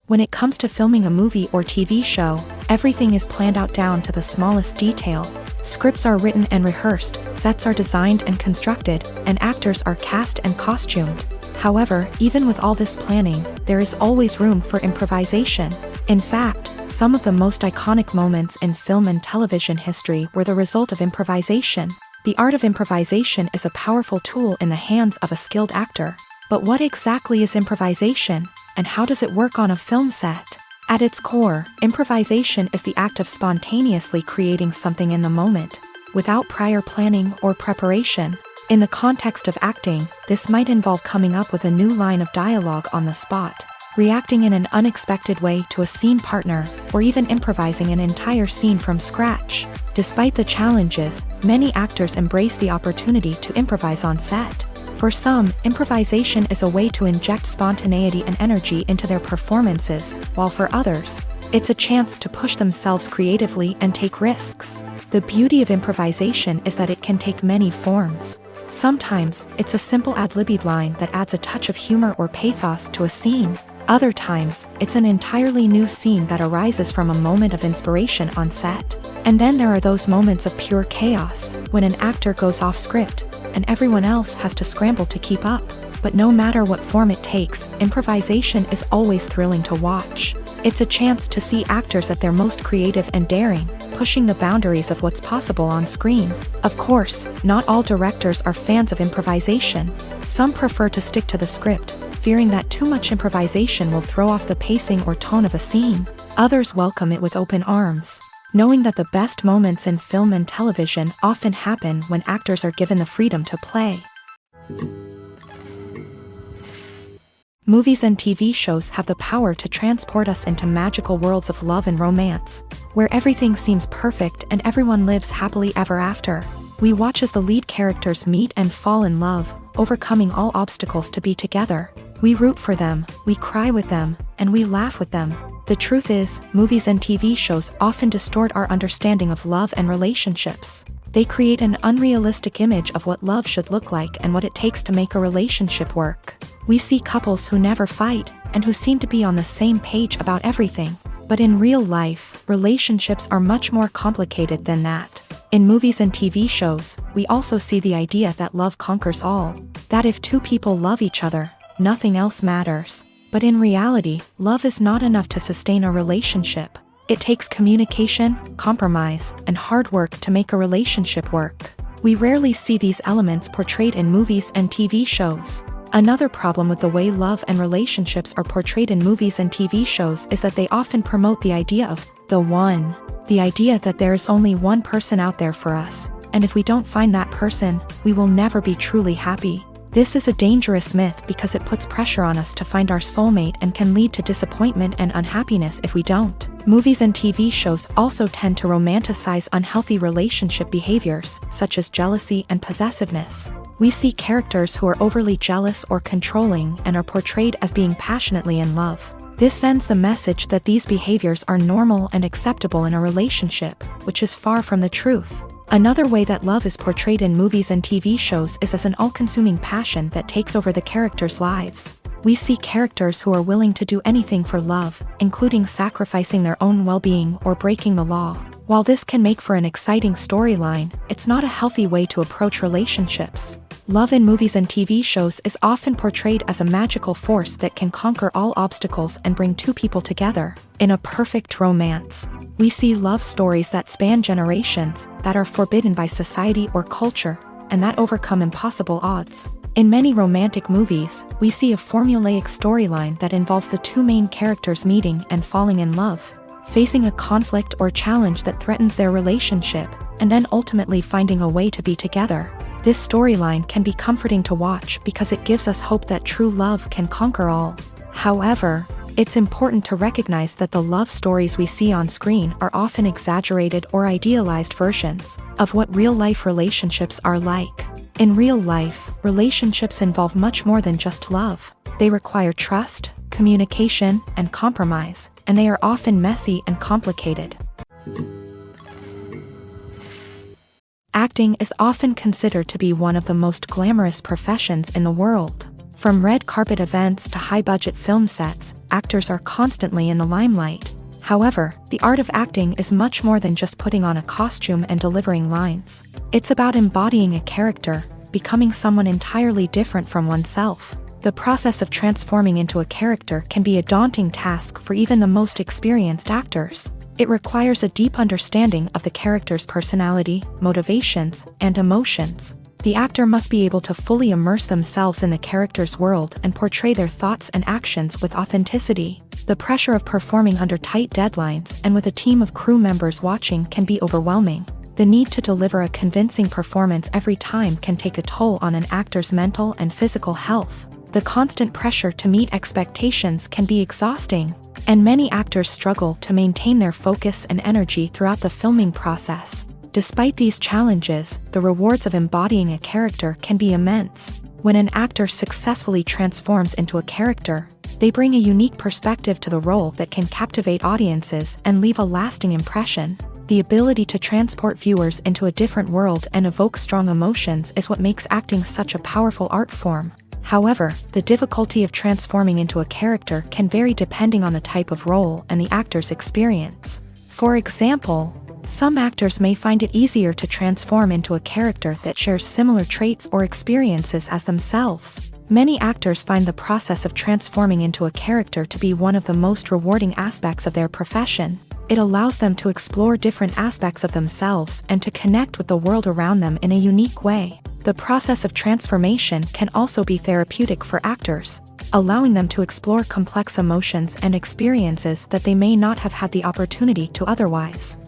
When it comes to filming a movie or TV show, everything is planned out down to the smallest detail. Scripts are written and rehearsed, sets are designed and constructed, and actors are cast and costumed. However, even with all this planning, there is always room for improvisation. In fact, some of the most iconic moments in film and television history were the result of improvisation. The art of improvisation is a powerful tool in the hands of a skilled actor. But what exactly is improvisation, and how does it work on a film set? At its core, improvisation is the act of spontaneously creating something in the moment, without prior planning or preparation. In the context of acting, this might involve coming up with a new line of dialogue on the spot, reacting in an unexpected way to a scene partner, or even improvising an entire scene from scratch. Despite the challenges, many actors embrace the opportunity to improvise on set. For some, improvisation is a way to inject spontaneity and energy into their performances, while for others, it's a chance to push themselves creatively and take risks. The beauty of improvisation is that it can take many forms. Sometimes, it's a simple ad-libbed line that adds a touch of humor or pathos to a scene. Other times, it's an entirely new scene that arises from a moment of inspiration on set. And then there are those moments of pure chaos, when an actor goes off script, and everyone else has to scramble to keep up. But no matter what form it takes, improvisation is always thrilling to watch. It's a chance to see actors at their most creative and daring, pushing the boundaries of what's possible on screen. Of course, not all directors are fans of improvisation. Some prefer to stick to the script, fearing that too much improvisation will throw off the pacing or tone of a scene. Others welcome it with open arms, knowing that the best moments in film and television often happen when actors are given the freedom to play. Movies and TV shows have the power to transport us into magical worlds of love and romance, where everything seems perfect and everyone lives happily ever after. We watch as the lead characters meet and fall in love, overcoming all obstacles to be together. We root for them, we cry with them, and we laugh with them. The truth is, movies and TV shows often distort our understanding of love and relationships. They create an unrealistic image of what love should look like and what it takes to make a relationship work. We see couples who never fight, and who seem to be on the same page about everything. But in real life, relationships are much more complicated than that. In movies and TV shows, we also see the idea that love conquers all, that if two people love each other, nothing else matters. But in reality, love is not enough to sustain a relationship. It takes communication, compromise, and hard work to make a relationship work. We rarely see these elements portrayed in movies and TV shows. Another problem with the way love and relationships are portrayed in movies and TV shows is that they often promote the idea of the one. The idea that there is only one person out there for us, and if we don't find that person, we will never be truly happy. This is a dangerous myth because it puts pressure on us to find our soulmate and can lead to disappointment and unhappiness if we don't. Movies and TV shows also tend to romanticize unhealthy relationship behaviors, such as jealousy and possessiveness. We see characters who are overly jealous or controlling and are portrayed as being passionately in love. This sends the message that these behaviors are normal and acceptable in a relationship, which is far from the truth. Another way that love is portrayed in movies and TV shows is as an all-consuming passion that takes over the characters' lives. We see characters who are willing to do anything for love, including sacrificing their own well-being or breaking the law. While this can make for an exciting storyline, it's not a healthy way to approach relationships. Love in movies and TV shows is often portrayed as a magical force that can conquer all obstacles and bring two people together in a perfect romance. We see love stories that span generations, that are forbidden by society or culture, and that overcome impossible odds. In many romantic movies, we see a formulaic storyline that involves the two main characters meeting and falling in love, facing a conflict or challenge that threatens their relationship, and then ultimately finding a way to be together. This storyline can be comforting to watch because it gives us hope that true love can conquer all. However, it's important to recognize that the love stories we see on screen are often exaggerated or idealized versions of what real-life relationships are like. In real life, relationships involve much more than just love. They require trust, communication, and compromise, and they are often messy and complicated. Acting is often considered to be one of the most glamorous professions in the world. From red carpet events to high-budget film sets, actors are constantly in the limelight. However, the art of acting is much more than just putting on a costume and delivering lines. It's about embodying a character, becoming someone entirely different from oneself. The process of transforming into a character can be a daunting task for even the most experienced actors. It requires a deep understanding of the character's personality, motivations, and emotions. The actor must be able to fully immerse themselves in the character's world and portray their thoughts and actions with authenticity. The pressure of performing under tight deadlines and with a team of crew members watching can be overwhelming. The need to deliver a convincing performance every time can take a toll on an actor's mental and physical health. The constant pressure to meet expectations can be exhausting, and many actors struggle to maintain their focus and energy throughout the filming process. Despite these challenges, the rewards of embodying a character can be immense. When an actor successfully transforms into a character, they bring a unique perspective to the role that can captivate audiences and leave a lasting impression. The ability to transport viewers into a different world and evoke strong emotions is what makes acting such a powerful art form. However, the difficulty of transforming into a character can vary depending on the type of role and the actor's experience. For example, some actors may find it easier to transform into a character that shares similar traits or experiences as themselves. Many actors find the process of transforming into a character to be one of the most rewarding aspects of their profession. It allows them to explore different aspects of themselves and to connect with the world around them in a unique way. The process of transformation can also be therapeutic for actors, allowing them to explore complex emotions and experiences that they may not have had the opportunity to otherwise.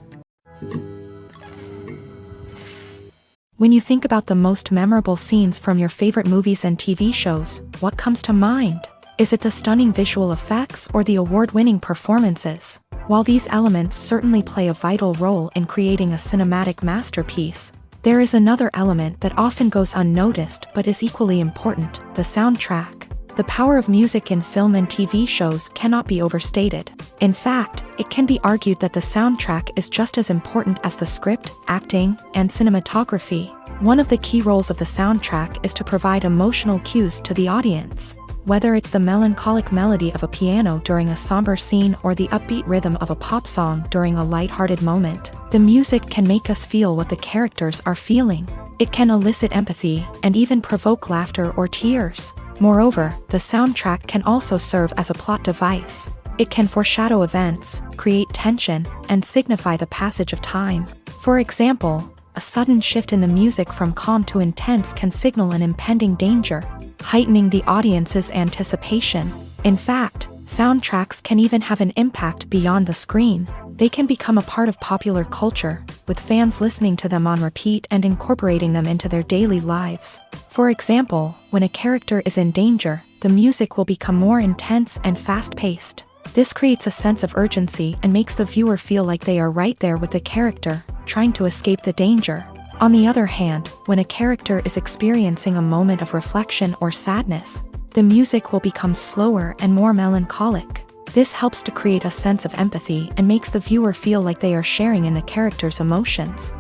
When you think about the most memorable scenes from your favorite movies and TV shows, what comes to mind? Is it the stunning visual effects or the award-winning performances? While these elements certainly play a vital role in creating a cinematic masterpiece, there is another element that often goes unnoticed but is equally important: the soundtrack. The power of music in film and TV shows cannot be overstated. In fact, it can be argued that the soundtrack is just as important as the script, acting, and cinematography. One of the key roles of the soundtrack is to provide emotional cues to the audience. Whether it's the melancholic melody of a piano during a somber scene or the upbeat rhythm of a pop song during a light-hearted moment, The music can make us feel what the characters are feeling. It can elicit empathy and even provoke laughter or tears. Moreover, the soundtrack can also serve as a plot device. It can foreshadow events, create tension, and signify the passage of time. For example, a sudden shift in the music from calm to intense can signal an impending danger, heightening the audience's anticipation. In fact, soundtracks can even have an impact beyond the screen. They can become a part of popular culture, with fans listening to them on repeat and incorporating them into their daily lives. For example, when a character is in danger, the music will become more intense and fast-paced. This creates a sense of urgency and makes the viewer feel like they are right there with the character, trying to escape the danger. On the other hand, when a character is experiencing a moment of reflection or sadness, the music will become slower and more melancholic. This helps to create a sense of empathy and makes the viewer feel like they are sharing in the character's emotions.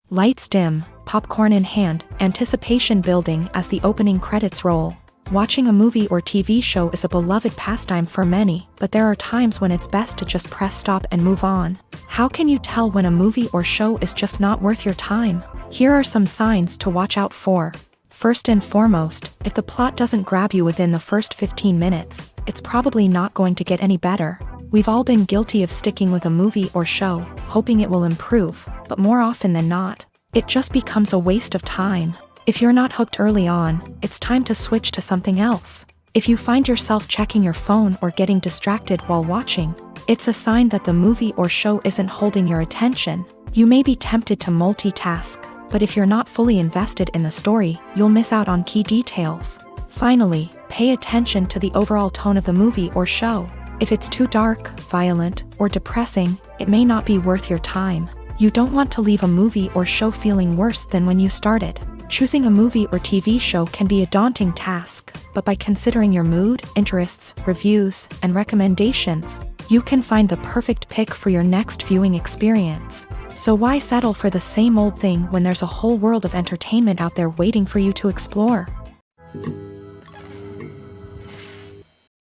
Lights dim, popcorn in hand, anticipation building as the opening credits roll. Watching a movie or TV show is a beloved pastime for many, but there are times when it's best to just press stop and move on. How can you tell when a movie or show is just not worth your time? Here are some signs to watch out for. First and foremost, if the plot doesn't grab you within the first 15 minutes, it's probably not going to get any better. We've all been guilty of sticking with a movie or show, hoping it will improve, but more often than not, it just becomes a waste of time. If you're not hooked early on, it's time to switch to something else. If you find yourself checking your phone or getting distracted while watching, it's a sign that the movie or show isn't holding your attention. You may be tempted to multitask, but if you're not fully invested in the story, you'll miss out on key details. Finally, pay attention to the overall tone of the movie or show. If it's too dark, violent, or depressing, it may not be worth your time. You don't want to leave a movie or show feeling worse than when you started. Choosing a movie or TV show can be a daunting task, but by considering your mood, interests, reviews, and recommendations, you can find the perfect pick for your next viewing experience. So why settle for the same old thing when there's a whole world of entertainment out there waiting for you to explore?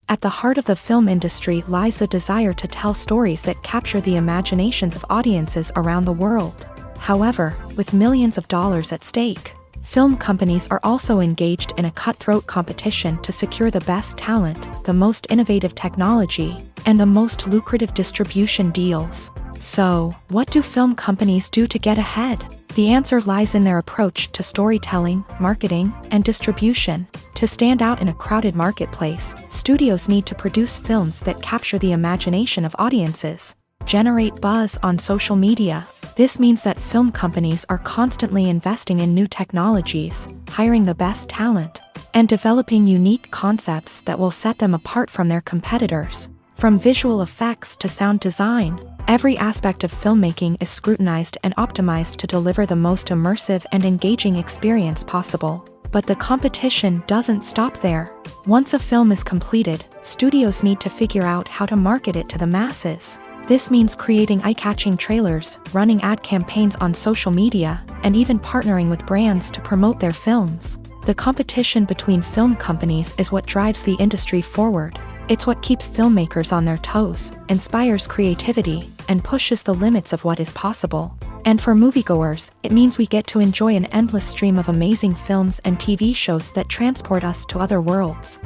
At the heart of the film industry lies the desire to tell stories that capture the imaginations of audiences around the world. However, with millions of dollars at stake, film companies are also engaged in a cutthroat competition to secure the best talent, the most innovative technology, and the most lucrative distribution deals. So, what do film companies do to get ahead? The answer lies in their approach to storytelling, marketing, and distribution. To stand out in a crowded marketplace, studios need to produce films that capture the imagination of audiences, generate buzz on social media. This means that film companies are constantly investing in new technologies, hiring the best talent, and developing unique concepts that will set them apart from their competitors. From visual effects to sound design, every aspect of filmmaking is scrutinized and optimized to deliver the most immersive and engaging experience possible. But the competition doesn't stop there. Once a film is completed, studios need to figure out how to market it to the masses. This means creating eye-catching trailers, running ad campaigns on social media, and even partnering with brands to promote their films. The competition between film companies is what drives the industry forward. It's what keeps filmmakers on their toes, inspires creativity, and pushes the limits of what is possible. And for moviegoers, it means we get to enjoy an endless stream of amazing films and TV shows that transport us to other worlds.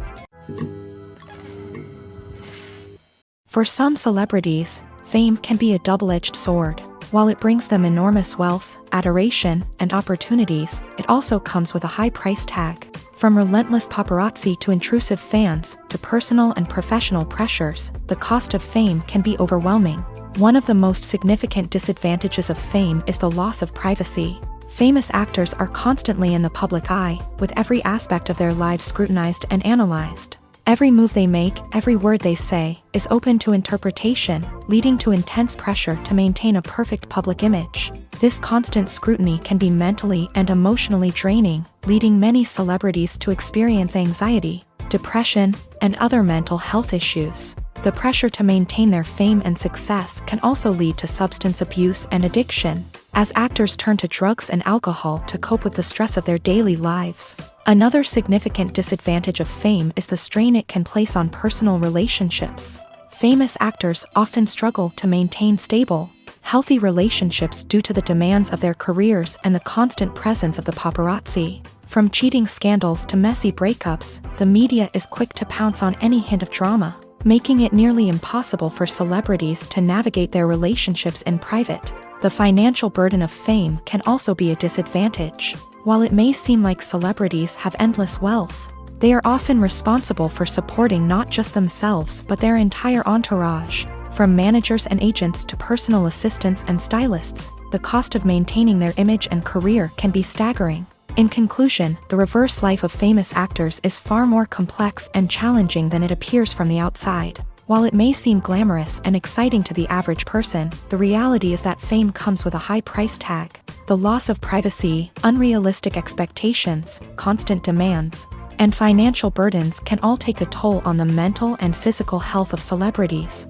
For some celebrities, fame can be a double-edged sword. While it brings them enormous wealth, adoration, and opportunities, it also comes with a high price tag. From relentless paparazzi to intrusive fans, to personal and professional pressures, the cost of fame can be overwhelming. One of the most significant disadvantages of fame is the loss of privacy. Famous actors are constantly in the public eye, with every aspect of their lives scrutinized and analyzed. Every move they make, every word they say, is open to interpretation, leading to intense pressure to maintain a perfect public image. This constant scrutiny can be mentally and emotionally draining, leading many celebrities to experience anxiety, depression, and other mental health issues. The pressure to maintain their fame and success can also lead to substance abuse and addiction, as actors turn to drugs and alcohol to cope with the stress of their daily lives. Another significant disadvantage of fame is the strain it can place on personal relationships. Famous actors often struggle to maintain stable, healthy relationships due to the demands of their careers and the constant presence of the paparazzi. From cheating scandals to messy breakups, the media is quick to pounce on any hint of drama, making it nearly impossible for celebrities to navigate their relationships in private. The financial burden of fame can also be a disadvantage. While it may seem like celebrities have endless wealth, they are often responsible for supporting not just themselves but their entire entourage. From managers and agents to personal assistants and stylists, the cost of maintaining their image and career can be staggering. In conclusion, the reverse life of famous actors is far more complex and challenging than it appears from the outside. While it may seem glamorous and exciting to the average person, the reality is that fame comes with a high price tag. The loss of privacy, unrealistic expectations, constant demands, and financial burdens can all take a toll on the mental and physical health of celebrities.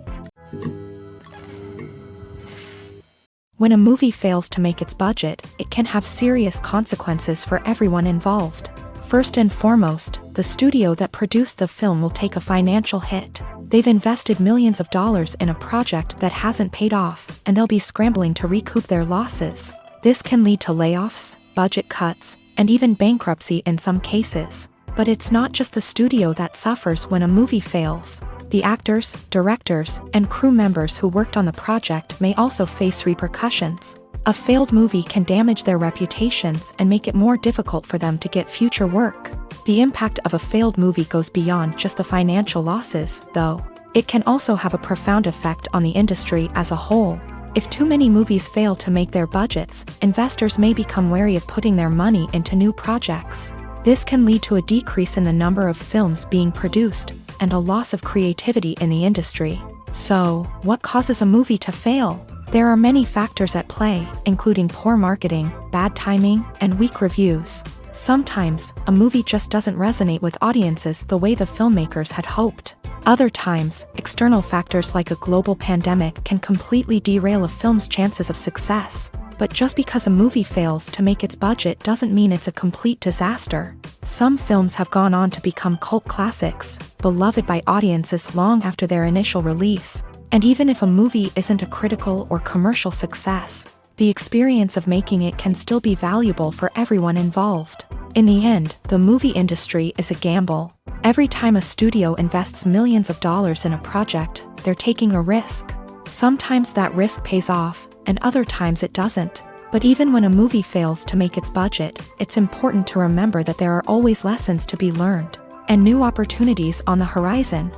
When a movie fails to make its budget, it can have serious consequences for everyone involved. First and foremost, the studio that produced the film will take a financial hit. They've invested millions of dollars in a project that hasn't paid off, and they'll be scrambling to recoup their losses. This can lead to layoffs, budget cuts, and even bankruptcy in some cases. But it's not just the studio that suffers when a movie fails. The actors, directors, and crew members who worked on the project may also face repercussions. A failed movie can damage their reputations and make it more difficult for them to get future work. The impact of a failed movie goes beyond just the financial losses, though. It can also have a profound effect on the industry as a whole. If too many movies fail to make their budgets, investors may become wary of putting their money into new projects. This can lead to a decrease in the number of films being produced, and a loss of creativity in the industry. So, what causes a movie to fail? There are many factors at play, including poor marketing, bad timing, and weak reviews. Sometimes, a movie just doesn't resonate with audiences the way the filmmakers had hoped. Other times, external factors like a global pandemic can completely derail a film's chances of success. But just because a movie fails to make its budget doesn't mean it's a complete disaster. Some films have gone on to become cult classics, beloved by audiences long after their initial release. And even if a movie isn't a critical or commercial success, the experience of making it can still be valuable for everyone involved. In the end, the movie industry is a gamble. Every time a studio invests millions of dollars in a project, they're taking a risk. Sometimes that risk pays off, and other times it doesn't. But even when a movie fails to make its budget, it's important to remember that there are always lessons to be learned, and new opportunities on the horizon.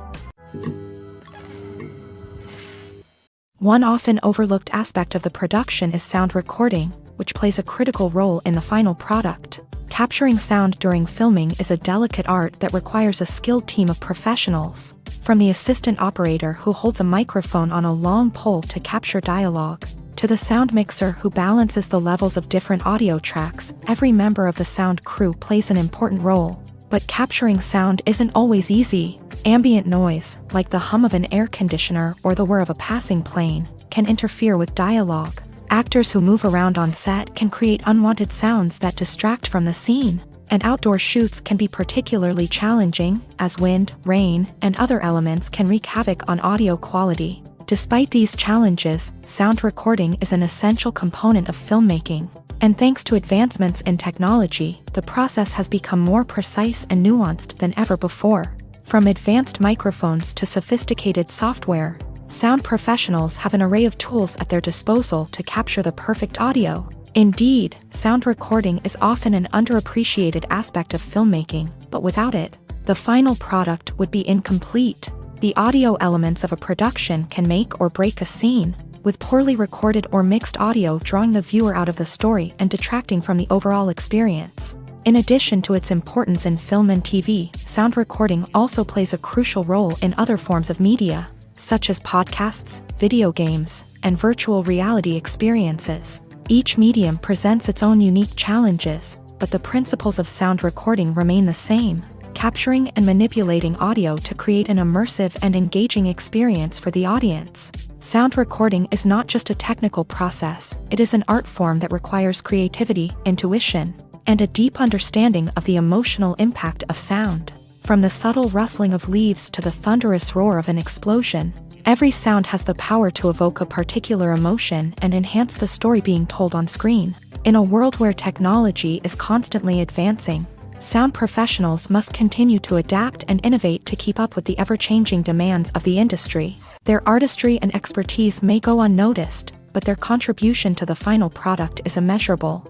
One often overlooked aspect of the production is sound recording, which plays a critical role in the final product. Capturing sound during filming is a delicate art that requires a skilled team of professionals. From the assistant operator who holds a microphone on a long pole to capture dialogue, to the sound mixer who balances the levels of different audio tracks, every member of the sound crew plays an important role. But capturing sound isn't always easy. Ambient noise, like the hum of an air conditioner or the whir of a passing plane, can interfere with dialogue. Actors who move around on set can create unwanted sounds that distract from the scene. And outdoor shoots can be particularly challenging, as wind, rain, and other elements can wreak havoc on audio quality. Despite these challenges, sound recording is an essential component of filmmaking. And thanks to advancements in technology, the process has become more precise and nuanced than ever before. From advanced microphones to sophisticated software, sound professionals have an array of tools at their disposal to capture the perfect audio. Indeed, sound recording is often an underappreciated aspect of filmmaking, but without it, the final product would be incomplete. The audio elements of a production can make or break a scene, with poorly recorded or mixed audio drawing the viewer out of the story and detracting from the overall experience. In addition to its importance in film and TV, sound recording also plays a crucial role in other forms of media, such as podcasts, video games, and virtual reality experiences. Each medium presents its own unique challenges, but the principles of sound recording remain the same: capturing and manipulating audio to create an immersive and engaging experience for the audience. Sound recording is not just a technical process, it is an art form that requires creativity, intuition, and a deep understanding of the emotional impact of sound. From the subtle rustling of leaves to the thunderous roar of an explosion, Every sound has the power to evoke a particular emotion and enhance the story being told on screen. In a world where technology is constantly advancing, sound professionals must continue to adapt and innovate to keep up with the ever-changing demands of the industry. Their artistry and expertise may go unnoticed, but their contribution to the final product is immeasurable.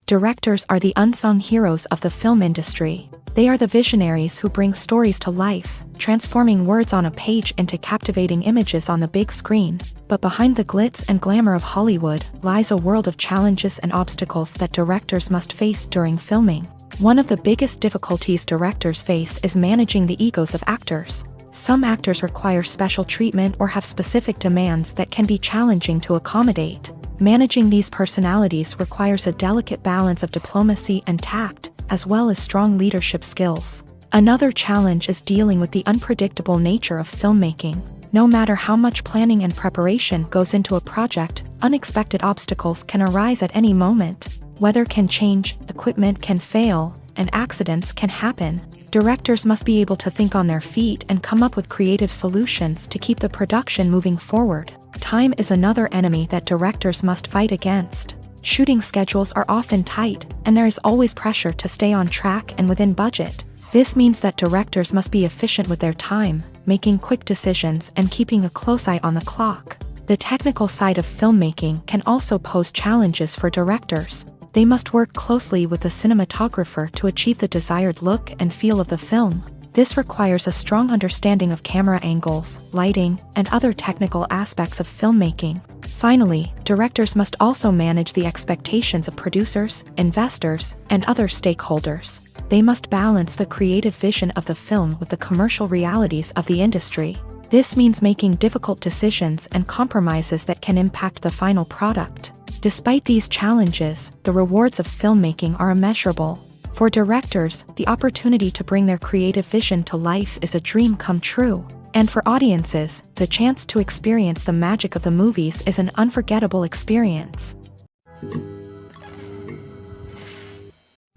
Directors are the unsung heroes of the film industry. They are the visionaries who bring stories to life, transforming words on a page into captivating images on the big screen. But behind the glitz and glamour of Hollywood lies a world of challenges and obstacles that directors must face during filming. One of the biggest difficulties directors face is managing the egos of actors. Some actors require special treatment or have specific demands that can be challenging to accommodate. Managing these personalities requires a delicate balance of diplomacy and tact, as well as strong leadership skills. Another challenge is dealing with the unpredictable nature of filmmaking. No matter how much planning and preparation goes into a project, unexpected obstacles can arise at any moment. Weather can change, equipment can fail, and accidents can happen. Directors must be able to think on their feet and come up with creative solutions to keep the production moving forward. Time is another enemy that directors must fight against. Shooting schedules are often tight, and there is always pressure to stay on track and within budget. This means that directors must be efficient with their time, making quick decisions and keeping a close eye on the clock. The technical side of filmmaking can also pose challenges for directors. They must work closely with the cinematographer to achieve the desired look and feel of the film. This requires a strong understanding of camera angles, lighting, and other technical aspects of filmmaking. Finally, directors must also manage the expectations of producers, investors, and other stakeholders. They must balance the creative vision of the film with the commercial realities of the industry. This means making difficult decisions and compromises that can impact the final product. Despite these challenges, the rewards of filmmaking are immeasurable. For directors, the opportunity to bring their creative vision to life is a dream come true. And for audiences, the chance to experience the magic of the movies is an unforgettable experience.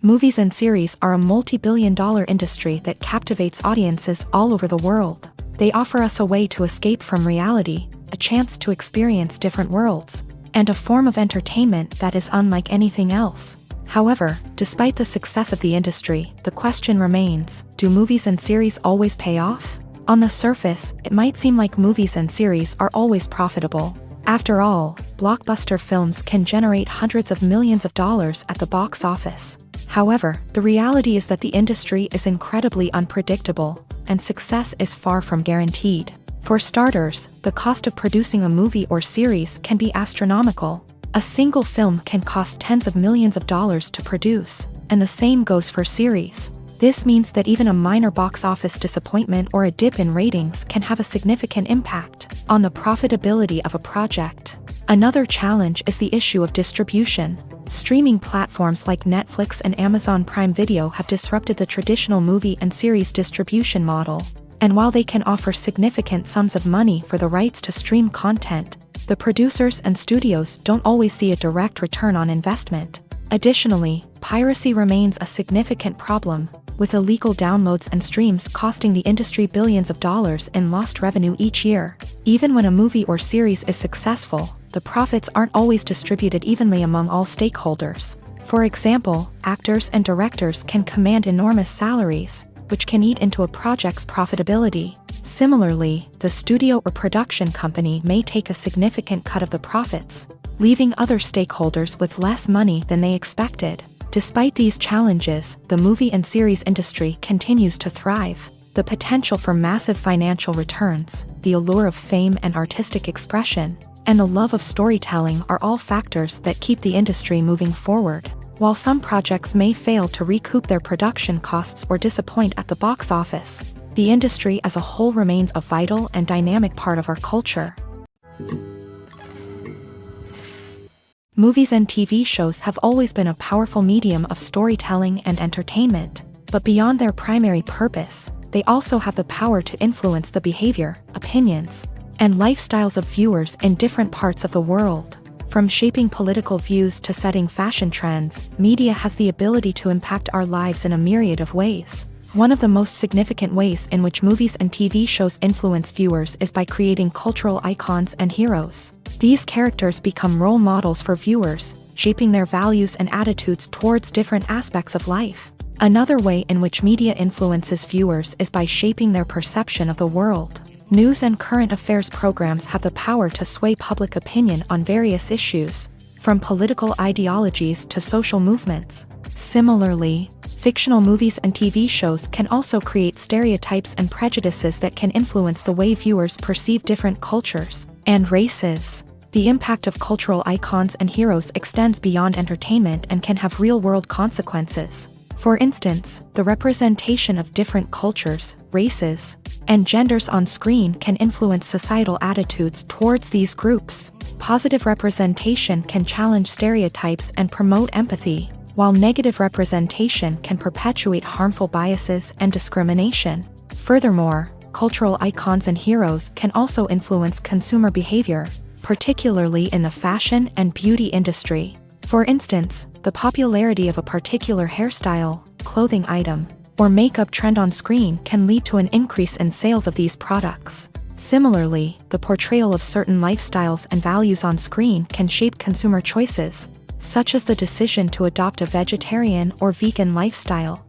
Movies and series are a multi-billion-dollar industry that captivates audiences all over the world. They offer us a way to escape from reality, a chance to experience different worlds, and a form of entertainment that is unlike anything else. However, despite the success of the industry, the question remains, do movies and series always pay off? On the surface, it might seem like movies and series are always profitable. After all, blockbuster films can generate hundreds of millions of dollars at the box office. However, the reality is that the industry is incredibly unpredictable, and success is far from guaranteed. For starters, the cost of producing a movie or series can be astronomical. A single film can cost tens of millions of dollars to produce, and the same goes for series. This means that even a minor box office disappointment or a dip in ratings can have a significant impact on the profitability of a project. Another challenge is the issue of distribution. Streaming platforms like Netflix and Amazon Prime Video have disrupted the traditional movie and series distribution model. And while they can offer significant sums of money for the rights to stream content, the producers and studios don't always see a direct return on investment. Additionally, piracy remains a significant problem, with illegal downloads and streams costing the industry billions of dollars in lost revenue each year. Even when a movie or series is successful, the profits aren't always distributed evenly among all stakeholders. For example, actors and directors can command enormous salaries, which can eat into a project's profitability. Similarly, the studio or production company may take a significant cut of the profits, leaving other stakeholders with less money than they expected. Despite these challenges, the movie and series industry continues to thrive. The potential for massive financial returns, the allure of fame and artistic expression, and the love of storytelling are all factors that keep the industry moving forward. While some projects may fail to recoup their production costs or disappoint at the box office, the industry as a whole remains a vital and dynamic part of our culture. Movies and TV shows have always been a powerful medium of storytelling and entertainment, but beyond their primary purpose, they also have the power to influence the behavior, opinions, and lifestyles of viewers in different parts of the world. From shaping political views to setting fashion trends, media has the ability to impact our lives in a myriad of ways. One of the most significant ways in which movies and TV shows influence viewers is by creating cultural icons and heroes. These characters become role models for viewers, shaping their values and attitudes towards different aspects of life. Another way in which media influences viewers is by shaping their perception of the world. News and current affairs programs have the power to sway public opinion on various issues, from political ideologies to social movements. Similarly, fictional movies and TV shows can also create stereotypes and prejudices that can influence the way viewers perceive different cultures and races. The impact of cultural icons and heroes extends beyond entertainment and can have real-world consequences. For instance, the representation of different cultures, races, and genders on screen can influence societal attitudes towards these groups. Positive representation can challenge stereotypes and promote empathy, while negative representation can perpetuate harmful biases and discrimination. Furthermore, cultural icons and heroes can also influence consumer behavior, particularly in the fashion and beauty industry. For instance, the popularity of a particular hairstyle, clothing item, or makeup trend on screen can lead to an increase in sales of these products. Similarly, the portrayal of certain lifestyles and values on screen can shape consumer choices, such as the decision to adopt a vegetarian or vegan lifestyle.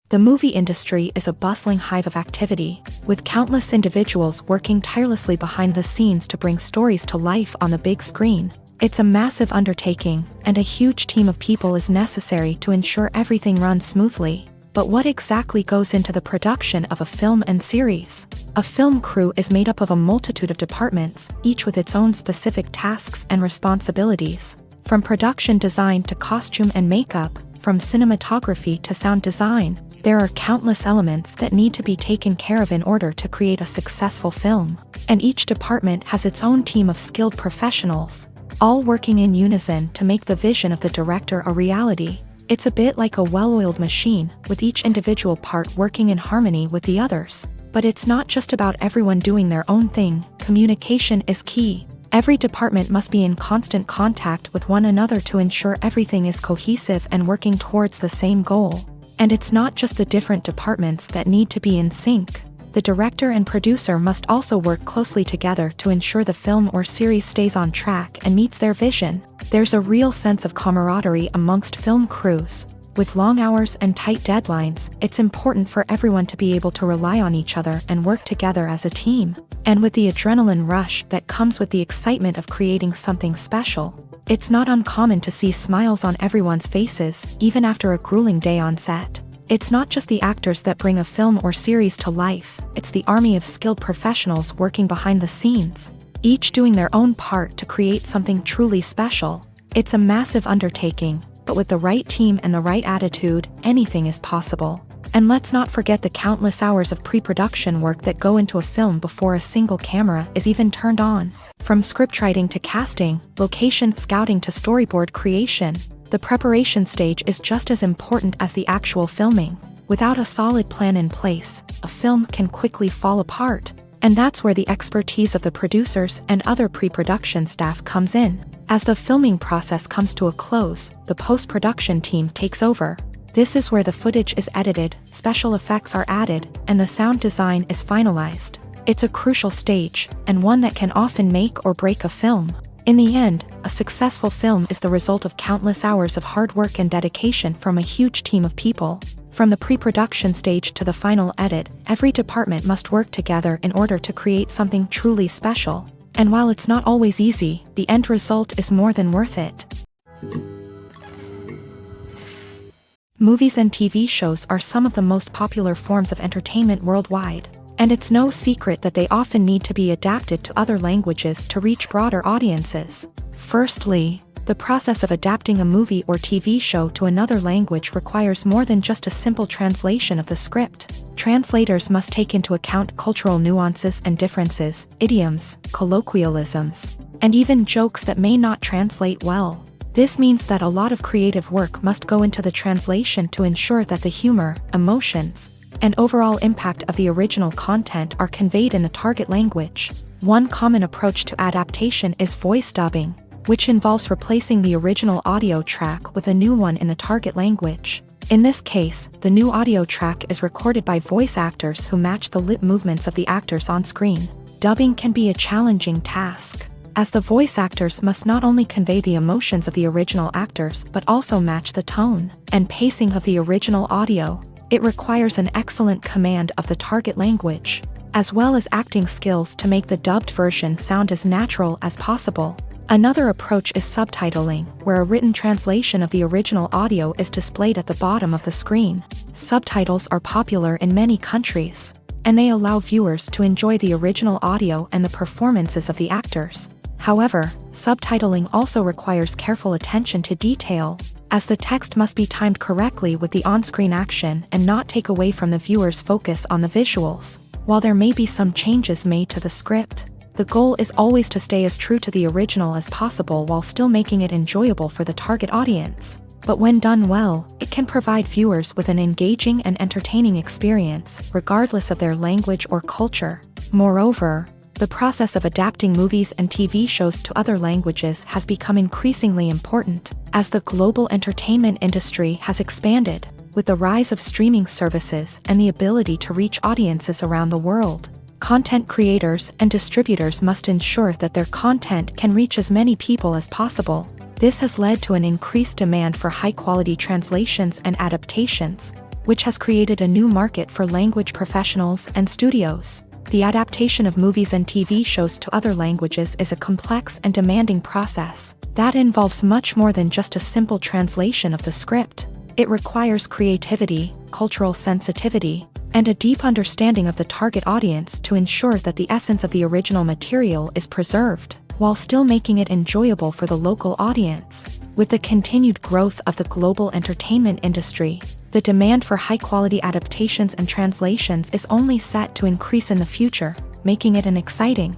The movie industry is a bustling hive of activity, with countless individuals working tirelessly behind the scenes to bring stories to life on the big screen. It's a massive undertaking, and a huge team of people is necessary to ensure everything runs smoothly. But what exactly goes into the production of a film and series? A film crew is made up of a multitude of departments, each with its own specific tasks and responsibilities. From production design to costume and makeup, from cinematography to sound design, there are countless elements that need to be taken care of in order to create a successful film. And each department has its own team of skilled professionals, all working in unison to make the vision of the director a reality. It's a bit like a well-oiled machine, with each individual part working in harmony with the others. But it's not just about everyone doing their own thing. Communication is key. Every department must be in constant contact with one another to ensure everything is cohesive and working towards the same goal. And it's not just the different departments that need to be in sync. The director and producer must also work closely together to ensure the film or series stays on track and meets their vision. There's a real sense of camaraderie amongst film crews. With long hours and tight deadlines, it's important for everyone to be able to rely on each other and work together as a team. And with the adrenaline rush that comes with the excitement of creating something special, it's not uncommon to see smiles on everyone's faces, even after a grueling day on set. It's not just the actors that bring a film or series to life, it's the army of skilled professionals working behind the scenes, each doing their own part to create something truly special. It's a massive undertaking, but with the right team and the right attitude, anything is possible. And let's not forget the countless hours of pre-production work that go into a film before a single camera is even turned on. From scriptwriting to casting, location scouting to storyboard creation, the preparation stage is just as important as the actual filming. Without a solid plan in place, a film can quickly fall apart. And that's where the expertise of the producers and other pre-production staff comes in. As the filming process comes to a close, the post-production team takes over. This is where the footage is edited, special effects are added, and the sound design is finalized. It's a crucial stage, and one that can often make or break a film. In the end, a successful film is the result of countless hours of hard work and dedication from a huge team of people. From the pre-production stage to the final edit, every department must work together in order to create something truly special. And while it's not always easy, the end result is more than worth it. Movies and TV shows are some of the most popular forms of entertainment worldwide, and it's no secret that they often need to be adapted to other languages to reach broader audiences. Firstly, the process of adapting a movie or TV show to another language requires more than just a simple translation of the script. Translators must take into account cultural nuances and differences, idioms, colloquialisms, and even jokes that may not translate well. This means that a lot of creative work must go into the translation to ensure that the humor, emotions, and overall impact of the original content are conveyed in the target language. One common approach to adaptation is voice dubbing, which involves replacing the original audio track with a new one in the target language. In this case, the new audio track is recorded by voice actors who match the lip movements of the actors on screen. Dubbing can be a challenging task, as the voice actors must not only convey the emotions of the original actors but also match the tone and pacing of the original audio. It requires an excellent command of the target language, as well as acting skills to make the dubbed version sound as natural as possible. Another approach is subtitling, where a written translation of the original audio is displayed at the bottom of the screen. Subtitles are popular in many countries, and they allow viewers to enjoy the original audio and the performances of the actors. However, subtitling also requires careful attention to detail, as the text must be timed correctly with the on-screen action and not take away from the viewer's focus on the visuals. While there may be some changes made to the script, the goal is always to stay as true to the original as possible while still making it enjoyable for the target audience. But when done well, it can provide viewers with an engaging and entertaining experience, regardless of their language or culture. Moreover, the process of adapting movies and TV shows to other languages has become increasingly important, as the global entertainment industry has expanded, with the rise of streaming services and the ability to reach audiences around the world. Content creators and distributors must ensure that their content can reach as many people as possible. This has led to an increased demand for high-quality translations and adaptations, which has created a new market for language professionals and studios. The adaptation of movies and TV shows to other languages is a complex and demanding process that involves much more than just a simple translation of the script. It requires creativity, cultural sensitivity, and a deep understanding of the target audience to ensure that the essence of the original material is preserved, while still making it enjoyable for the local audience. With the continued growth of the global entertainment industry, the demand for high-quality adaptations and translations is only set to increase in the future, making it an exciting.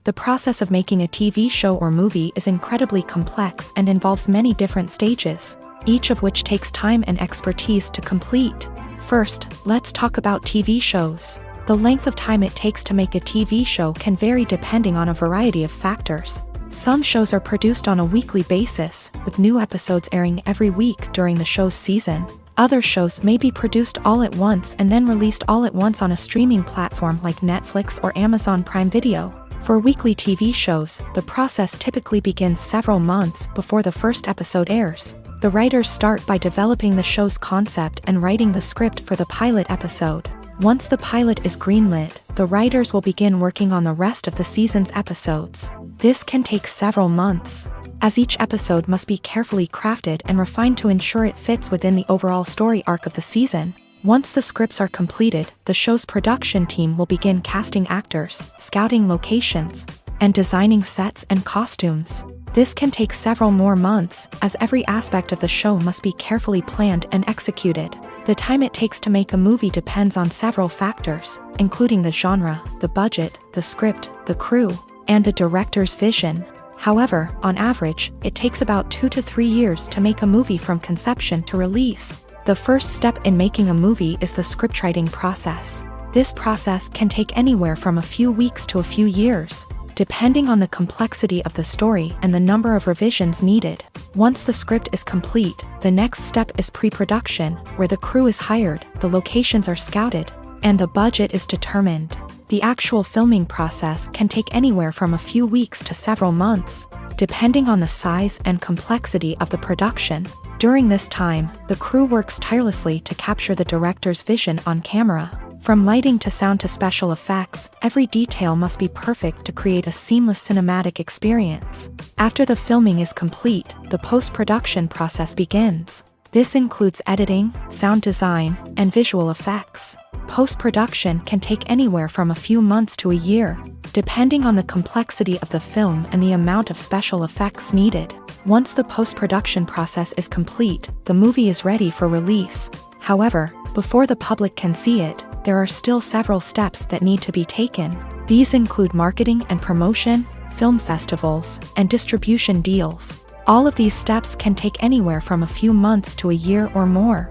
The process of making a TV show or movie is incredibly complex and involves many different stages, each of which takes time and expertise to complete. First, let's talk about TV shows. The length of time it takes to make a TV show can vary depending on a variety of factors. Some shows are produced on a weekly basis, with new episodes airing every week during the show's season. Other shows may be produced all at once and then released all at once on a streaming platform like Netflix or Amazon Prime Video. For weekly TV shows, the process typically begins several months before the first episode airs. The writers start by developing the show's concept and writing the script for the pilot episode. Once the pilot is greenlit, the writers will begin working on the rest of the season's episodes. This can take several months, as each episode must be carefully crafted and refined to ensure it fits within the overall story arc of the season. Once the scripts are completed, the show's production team will begin casting actors, scouting locations, and designing sets and costumes. This can take several more months, as every aspect of the show must be carefully planned and executed. The time it takes to make a movie depends on several factors, including the genre, the budget, the script, the crew, and the director's vision. However, on average, it takes about 2 to 3 years to make a movie from conception to release. The first step in making a movie is the scriptwriting process. This process can take anywhere from a few weeks to a few years, depending on the complexity of the story and the number of revisions needed. Once the script is complete, the next step is pre-production, where the crew is hired, the locations are scouted, and the budget is determined. The actual filming process can take anywhere from a few weeks to several months, depending on the size and complexity of the production. During this time, the crew works tirelessly to capture the director's vision on camera. From lighting to sound to special effects, every detail must be perfect to create a seamless cinematic experience. After the filming is complete, the post-production process begins. This includes editing, sound design, and visual effects. Post-production can take anywhere from a few months to a year, depending on the complexity of the film and the amount of special effects needed. Once the post-production process is complete, the movie is ready for release. However, before the public can see it, there are still several steps that need to be taken. These include marketing and promotion, film festivals, and distribution deals. All of these steps can take anywhere from a few months to a year or more.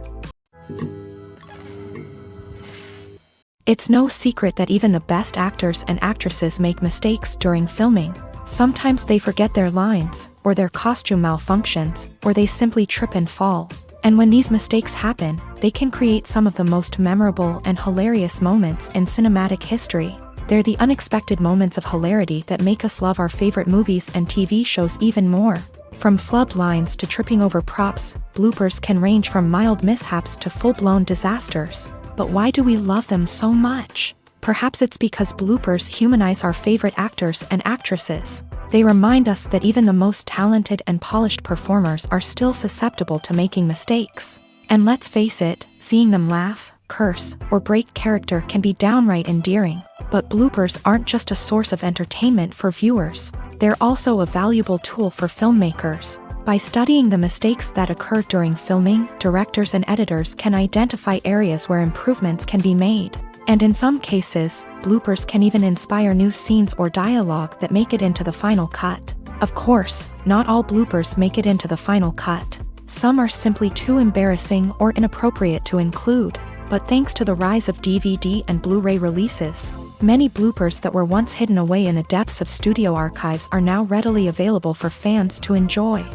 It's no secret that even the best actors and actresses make mistakes during filming. Sometimes they forget their lines, or their costume malfunctions, or they simply trip and fall. And when these mistakes happen, they can create some of the most memorable and hilarious moments in cinematic history. They're the unexpected moments of hilarity that make us love our favorite movies and TV shows even more. From flubbed lines to tripping over props, bloopers can range from mild mishaps to full-blown disasters. But why do we love them so much? Perhaps it's because bloopers humanize our favorite actors and actresses. They remind us that even the most talented and polished performers are still susceptible to making mistakes. And let's face it, seeing them laugh, curse, or break character can be downright endearing. But bloopers aren't just a source of entertainment for viewers. They're also a valuable tool for filmmakers. By studying the mistakes that occur during filming, directors and editors can identify areas where improvements can be made. And in some cases, bloopers can even inspire new scenes or dialogue that make it into the final cut. Of course, not all bloopers make it into the final cut. Some are simply too embarrassing or inappropriate to include. But thanks to the rise of DVD and Blu-ray releases, many bloopers that were once hidden away in the depths of studio archives are now readily available for fans to enjoy.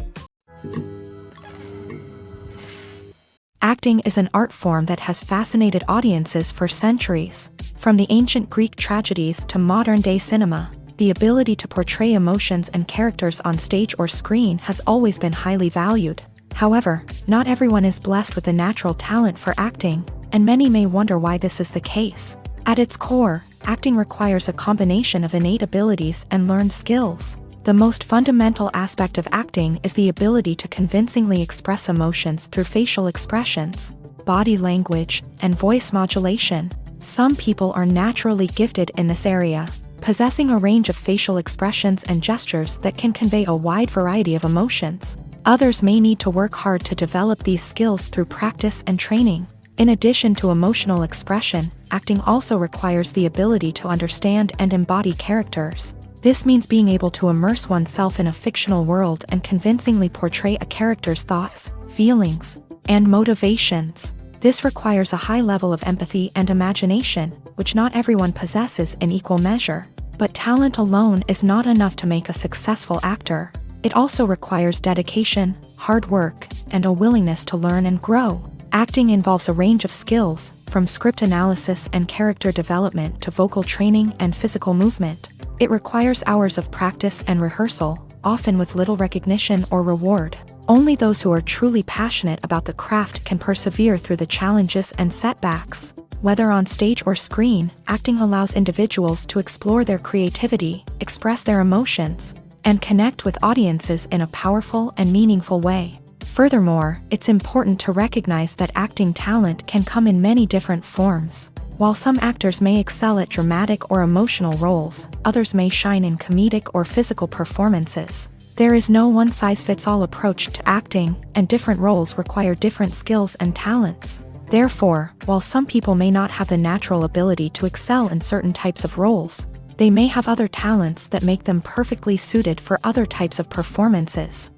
Acting is an art form that has fascinated audiences for centuries. From the ancient Greek tragedies to modern-day cinema, the ability to portray emotions and characters on stage or screen has always been highly valued. However, not everyone is blessed with the natural talent for acting, and many may wonder why this is the case. At its core, acting requires a combination of innate abilities and learned skills. The most fundamental aspect of acting is the ability to convincingly express emotions through facial expressions, body language, and voice modulation. Some people are naturally gifted in this area, possessing a range of facial expressions and gestures that can convey a wide variety of emotions. Others may need to work hard to develop these skills through practice and training. In addition to emotional expression, acting also requires the ability to understand and embody characters. This means being able to immerse oneself in a fictional world and convincingly portray a character's thoughts, feelings, and motivations. This requires a high level of empathy and imagination, which not everyone possesses in equal measure. But talent alone is not enough to make a successful actor. It also requires dedication, hard work, and a willingness to learn and grow. Acting involves a range of skills, from script analysis and character development to vocal training and physical movement. It requires hours of practice and rehearsal, often with little recognition or reward. Only those who are truly passionate about the craft can persevere through the challenges and setbacks. Whether on stage or screen, acting allows individuals to explore their creativity, express their emotions, and connect with audiences in a powerful and meaningful way. Furthermore, it's important to recognize that acting talent can come in many different forms. While some actors may excel at dramatic or emotional roles, others may shine in comedic or physical performances. There is no one-size-fits-all approach to acting, and different roles require different skills and talents. Therefore, while some people may not have the natural ability to excel in certain types of roles, they may have other talents that make them perfectly suited for other types of performances.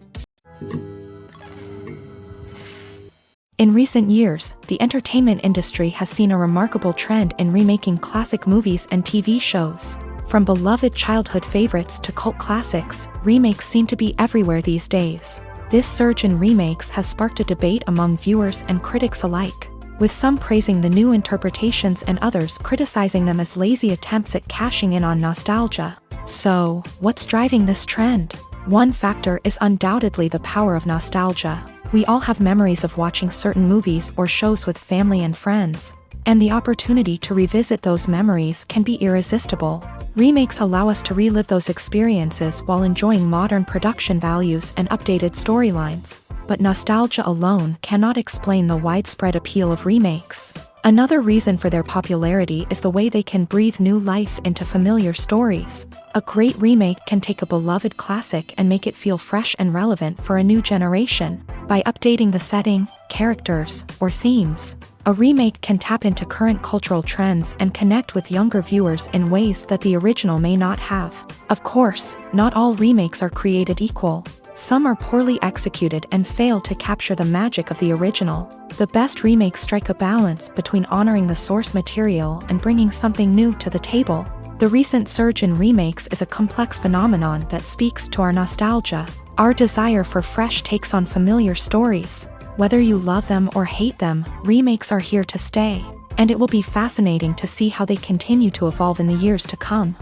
In recent years, the entertainment industry has seen a remarkable trend in remaking classic movies and TV shows. From beloved childhood favorites to cult classics, remakes seem to be everywhere these days. This surge in remakes has sparked a debate among viewers and critics alike, with some praising the new interpretations and others criticizing them as lazy attempts at cashing in on nostalgia. So, what's driving this trend? One factor is undoubtedly the power of nostalgia. We all have memories of watching certain movies or shows with family and friends, and the opportunity to revisit those memories can be irresistible. Remakes allow us to relive those experiences while enjoying modern production values and updated storylines. But nostalgia alone cannot explain the widespread appeal of remakes. Another reason for their popularity is the way they can breathe new life into familiar stories. A great remake can take a beloved classic and make it feel fresh and relevant for a new generation. By updating the setting, characters, or themes, a remake can tap into current cultural trends and connect with younger viewers in ways that the original may not have. Of course, not all remakes are created equal. Some are poorly executed and fail to capture the magic of the original. The best remakes strike a balance between honoring the source material and bringing something new to the table. The recent surge in remakes is a complex phenomenon that speaks to our nostalgia, our desire for fresh takes on familiar stories. Whether you love them or hate them, remakes are here to stay, and it will be fascinating to see how they continue to evolve in the years to come.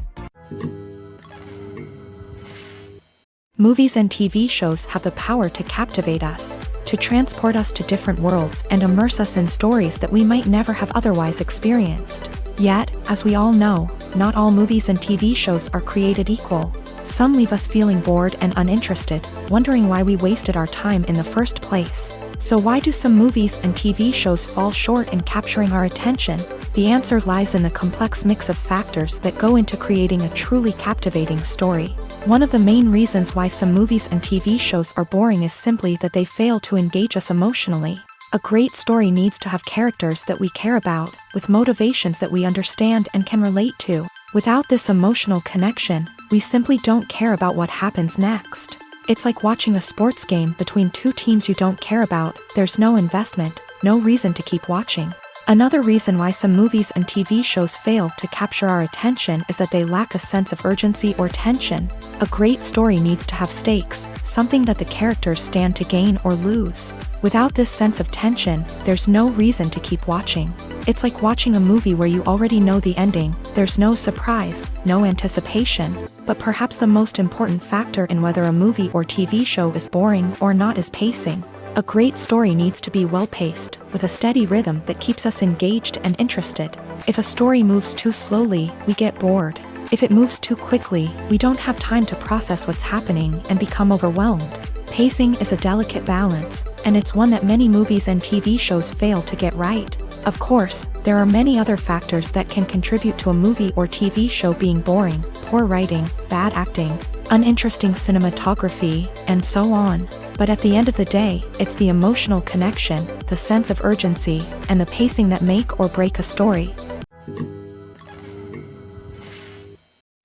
Movies and TV shows have the power to captivate us, to transport us to different worlds and immerse us in stories that we might never have otherwise experienced. Yet, as we all know, not all movies and TV shows are created equal. Some leave us feeling bored and uninterested, wondering why we wasted our time in the first place. So why do some movies and TV shows fall short in capturing our attention? The answer lies in the complex mix of factors that go into creating a truly captivating story. One of the main reasons why some movies and TV shows are boring is simply that they fail to engage us emotionally. A great story needs to have characters that we care about, with motivations that we understand and can relate to. Without this emotional connection, we simply don't care about what happens next. It's like watching a sports game between two teams you don't care about. There's no investment, no reason to keep watching. Another reason why some movies and TV shows fail to capture our attention is that they lack a sense of urgency or tension. A great story needs to have stakes, something that the characters stand to gain or lose. Without this sense of tension, there's no reason to keep watching. It's like watching a movie where you already know the ending. There's no surprise, no anticipation. But perhaps the most important factor in whether a movie or TV show is boring or not is pacing. A great story needs to be well-paced, with a steady rhythm that keeps us engaged and interested. If a story moves too slowly, we get bored. If it moves too quickly, we don't have time to process what's happening and become overwhelmed. Pacing is a delicate balance, and it's one that many movies and TV shows fail to get right. Of course, there are many other factors that can contribute to a movie or TV show being boring: poor writing, bad acting, uninteresting cinematography, and so on. But at the end of the day, it's the emotional connection, the sense of urgency, and the pacing that make or break a story.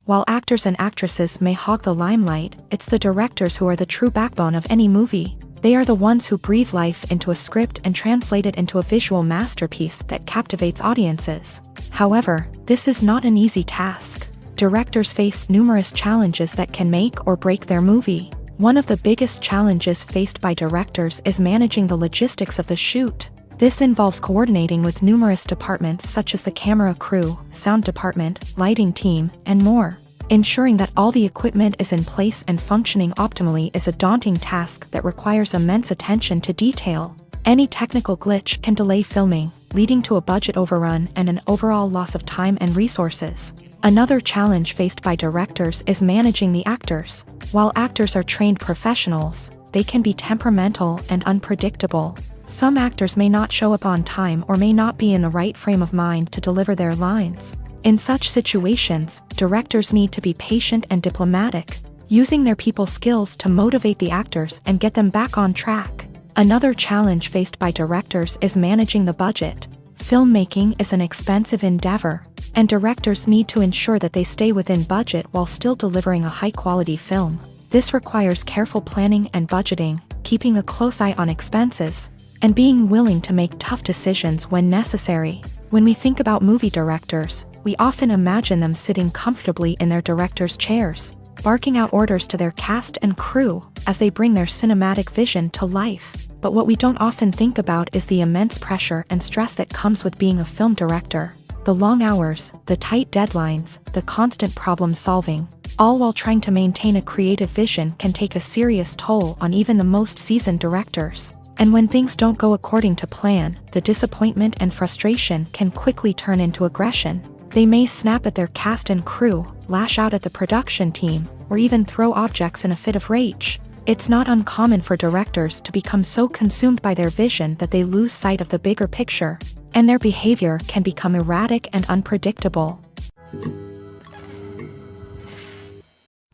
While actors and actresses may hog the limelight, it's the directors who are the true backbone of any movie. They are the ones who breathe life into a script and translate it into a visual masterpiece that captivates audiences. However, this is not an easy task. Directors face numerous challenges that can make or break their movie. One of the biggest challenges faced by directors is managing the logistics of the shoot. This involves coordinating with numerous departments such as the camera crew, sound department, lighting team, and more. Ensuring that all the equipment is in place and functioning optimally is a daunting task that requires immense attention to detail. Any technical glitch can delay filming, leading to a budget overrun and an overall loss of time and resources. Another challenge faced by directors is managing the actors. While actors are trained professionals, they can be temperamental and unpredictable. Some actors may not show up on time or may not be in the right frame of mind to deliver their lines. In such situations, directors need to be patient and diplomatic, using their people skills to motivate the actors and get them back on track. Another challenge faced by directors is managing the budget. Filmmaking is an expensive endeavor, and directors need to ensure that they stay within budget while still delivering a high-quality film. This requires careful planning and budgeting, keeping a close eye on expenses, and being willing to make tough decisions when necessary. When we think about movie directors, we often imagine them sitting comfortably in their director's chairs, barking out orders to their cast and crew as they bring their cinematic vision to life. But what we don't often think about is the immense pressure and stress that comes with being a film director. The long hours, the tight deadlines, the constant problem solving, all while trying to maintain a creative vision can take a serious toll on even the most seasoned directors. And when things don't go according to plan, the disappointment and frustration can quickly turn into aggression. They may snap at their cast and crew, lash out at the production team, or even throw objects in a fit of rage. It's not uncommon for directors to become so consumed by their vision that they lose sight of the bigger picture, and their behavior can become erratic and unpredictable.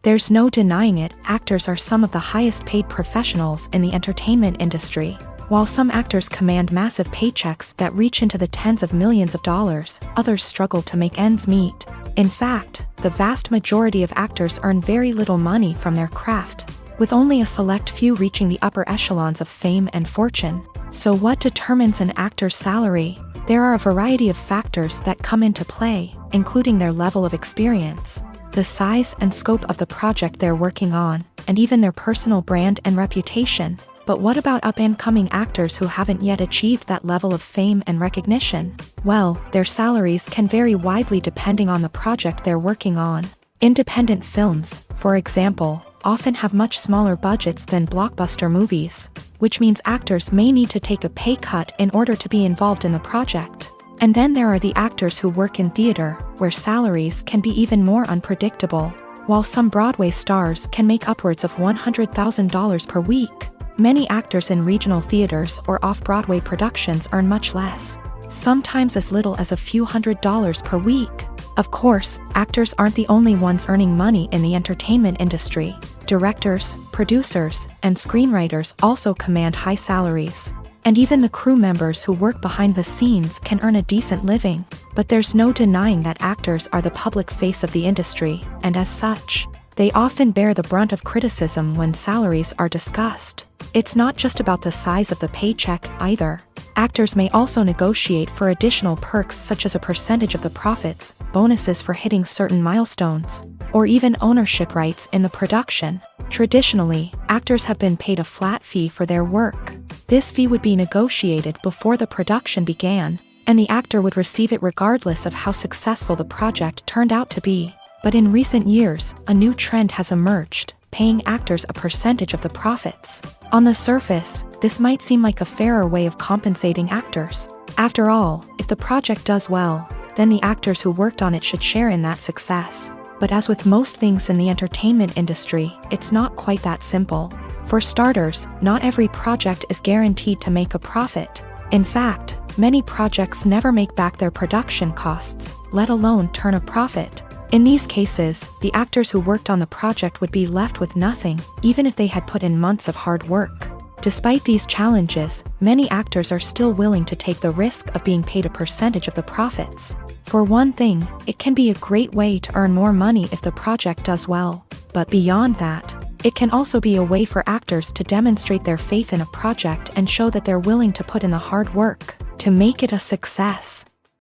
There's no denying it, actors are some of the highest paid professionals in the entertainment industry. While some actors command massive paychecks that reach into the tens of millions of dollars, others struggle to make ends meet. In fact, the vast majority of actors earn very little money from their craft, with only a select few reaching the upper echelons of fame and fortune. So what determines an actor's salary? There are a variety of factors that come into play. including their level of experience, the size and scope of the project they're working on, and even their personal brand and reputation. But what about up-and-coming actors who haven't yet achieved that level of fame and recognition? Well, their salaries can vary widely depending on the project they're working on. Independent films, for example, often have much smaller budgets than blockbuster movies, which means actors may need to take a pay cut in order to be involved in the project. And then there are the actors who work in theater, where salaries can be even more unpredictable. While some Broadway stars can make upwards of $100,000 per week, many actors in regional theaters or off-Broadway productions earn much less, sometimes as little as a few $100s per week. Of course, actors aren't the only ones earning money in the entertainment industry. Directors, producers, and screenwriters also command high salaries. And even the crew members who work behind the scenes can earn a decent living. But there's no denying that actors are the public face of the industry, and as such, they often bear the brunt of criticism when salaries are discussed. It's not just about the size of the paycheck, either. Actors may also negotiate for additional perks such as a percentage of the profits, bonuses for hitting certain milestones, or even ownership rights in the production. Traditionally, actors have been paid a flat fee for their work. This fee would be negotiated before the production began, and the actor would receive it regardless of how successful the project turned out to be. But in recent years, a new trend has emerged, paying actors a percentage of the profits. On the surface, this might seem like a fairer way of compensating actors. After all, if the project does well, then the actors who worked on it should share in that success. But as with most things in the entertainment industry, it's not quite that simple. For starters, not every project is guaranteed to make a profit. In fact, many projects never make back their production costs, let alone turn a profit. In these cases, the actors who worked on the project would be left with nothing, even if they had put in months of hard work. Despite these challenges, many actors are still willing to take the risk of being paid a percentage of the profits. For one thing, it can be a great way to earn more money if the project does well. But beyond that, it can also be a way for actors to demonstrate their faith in a project and show that they're willing to put in the hard work to make it a success.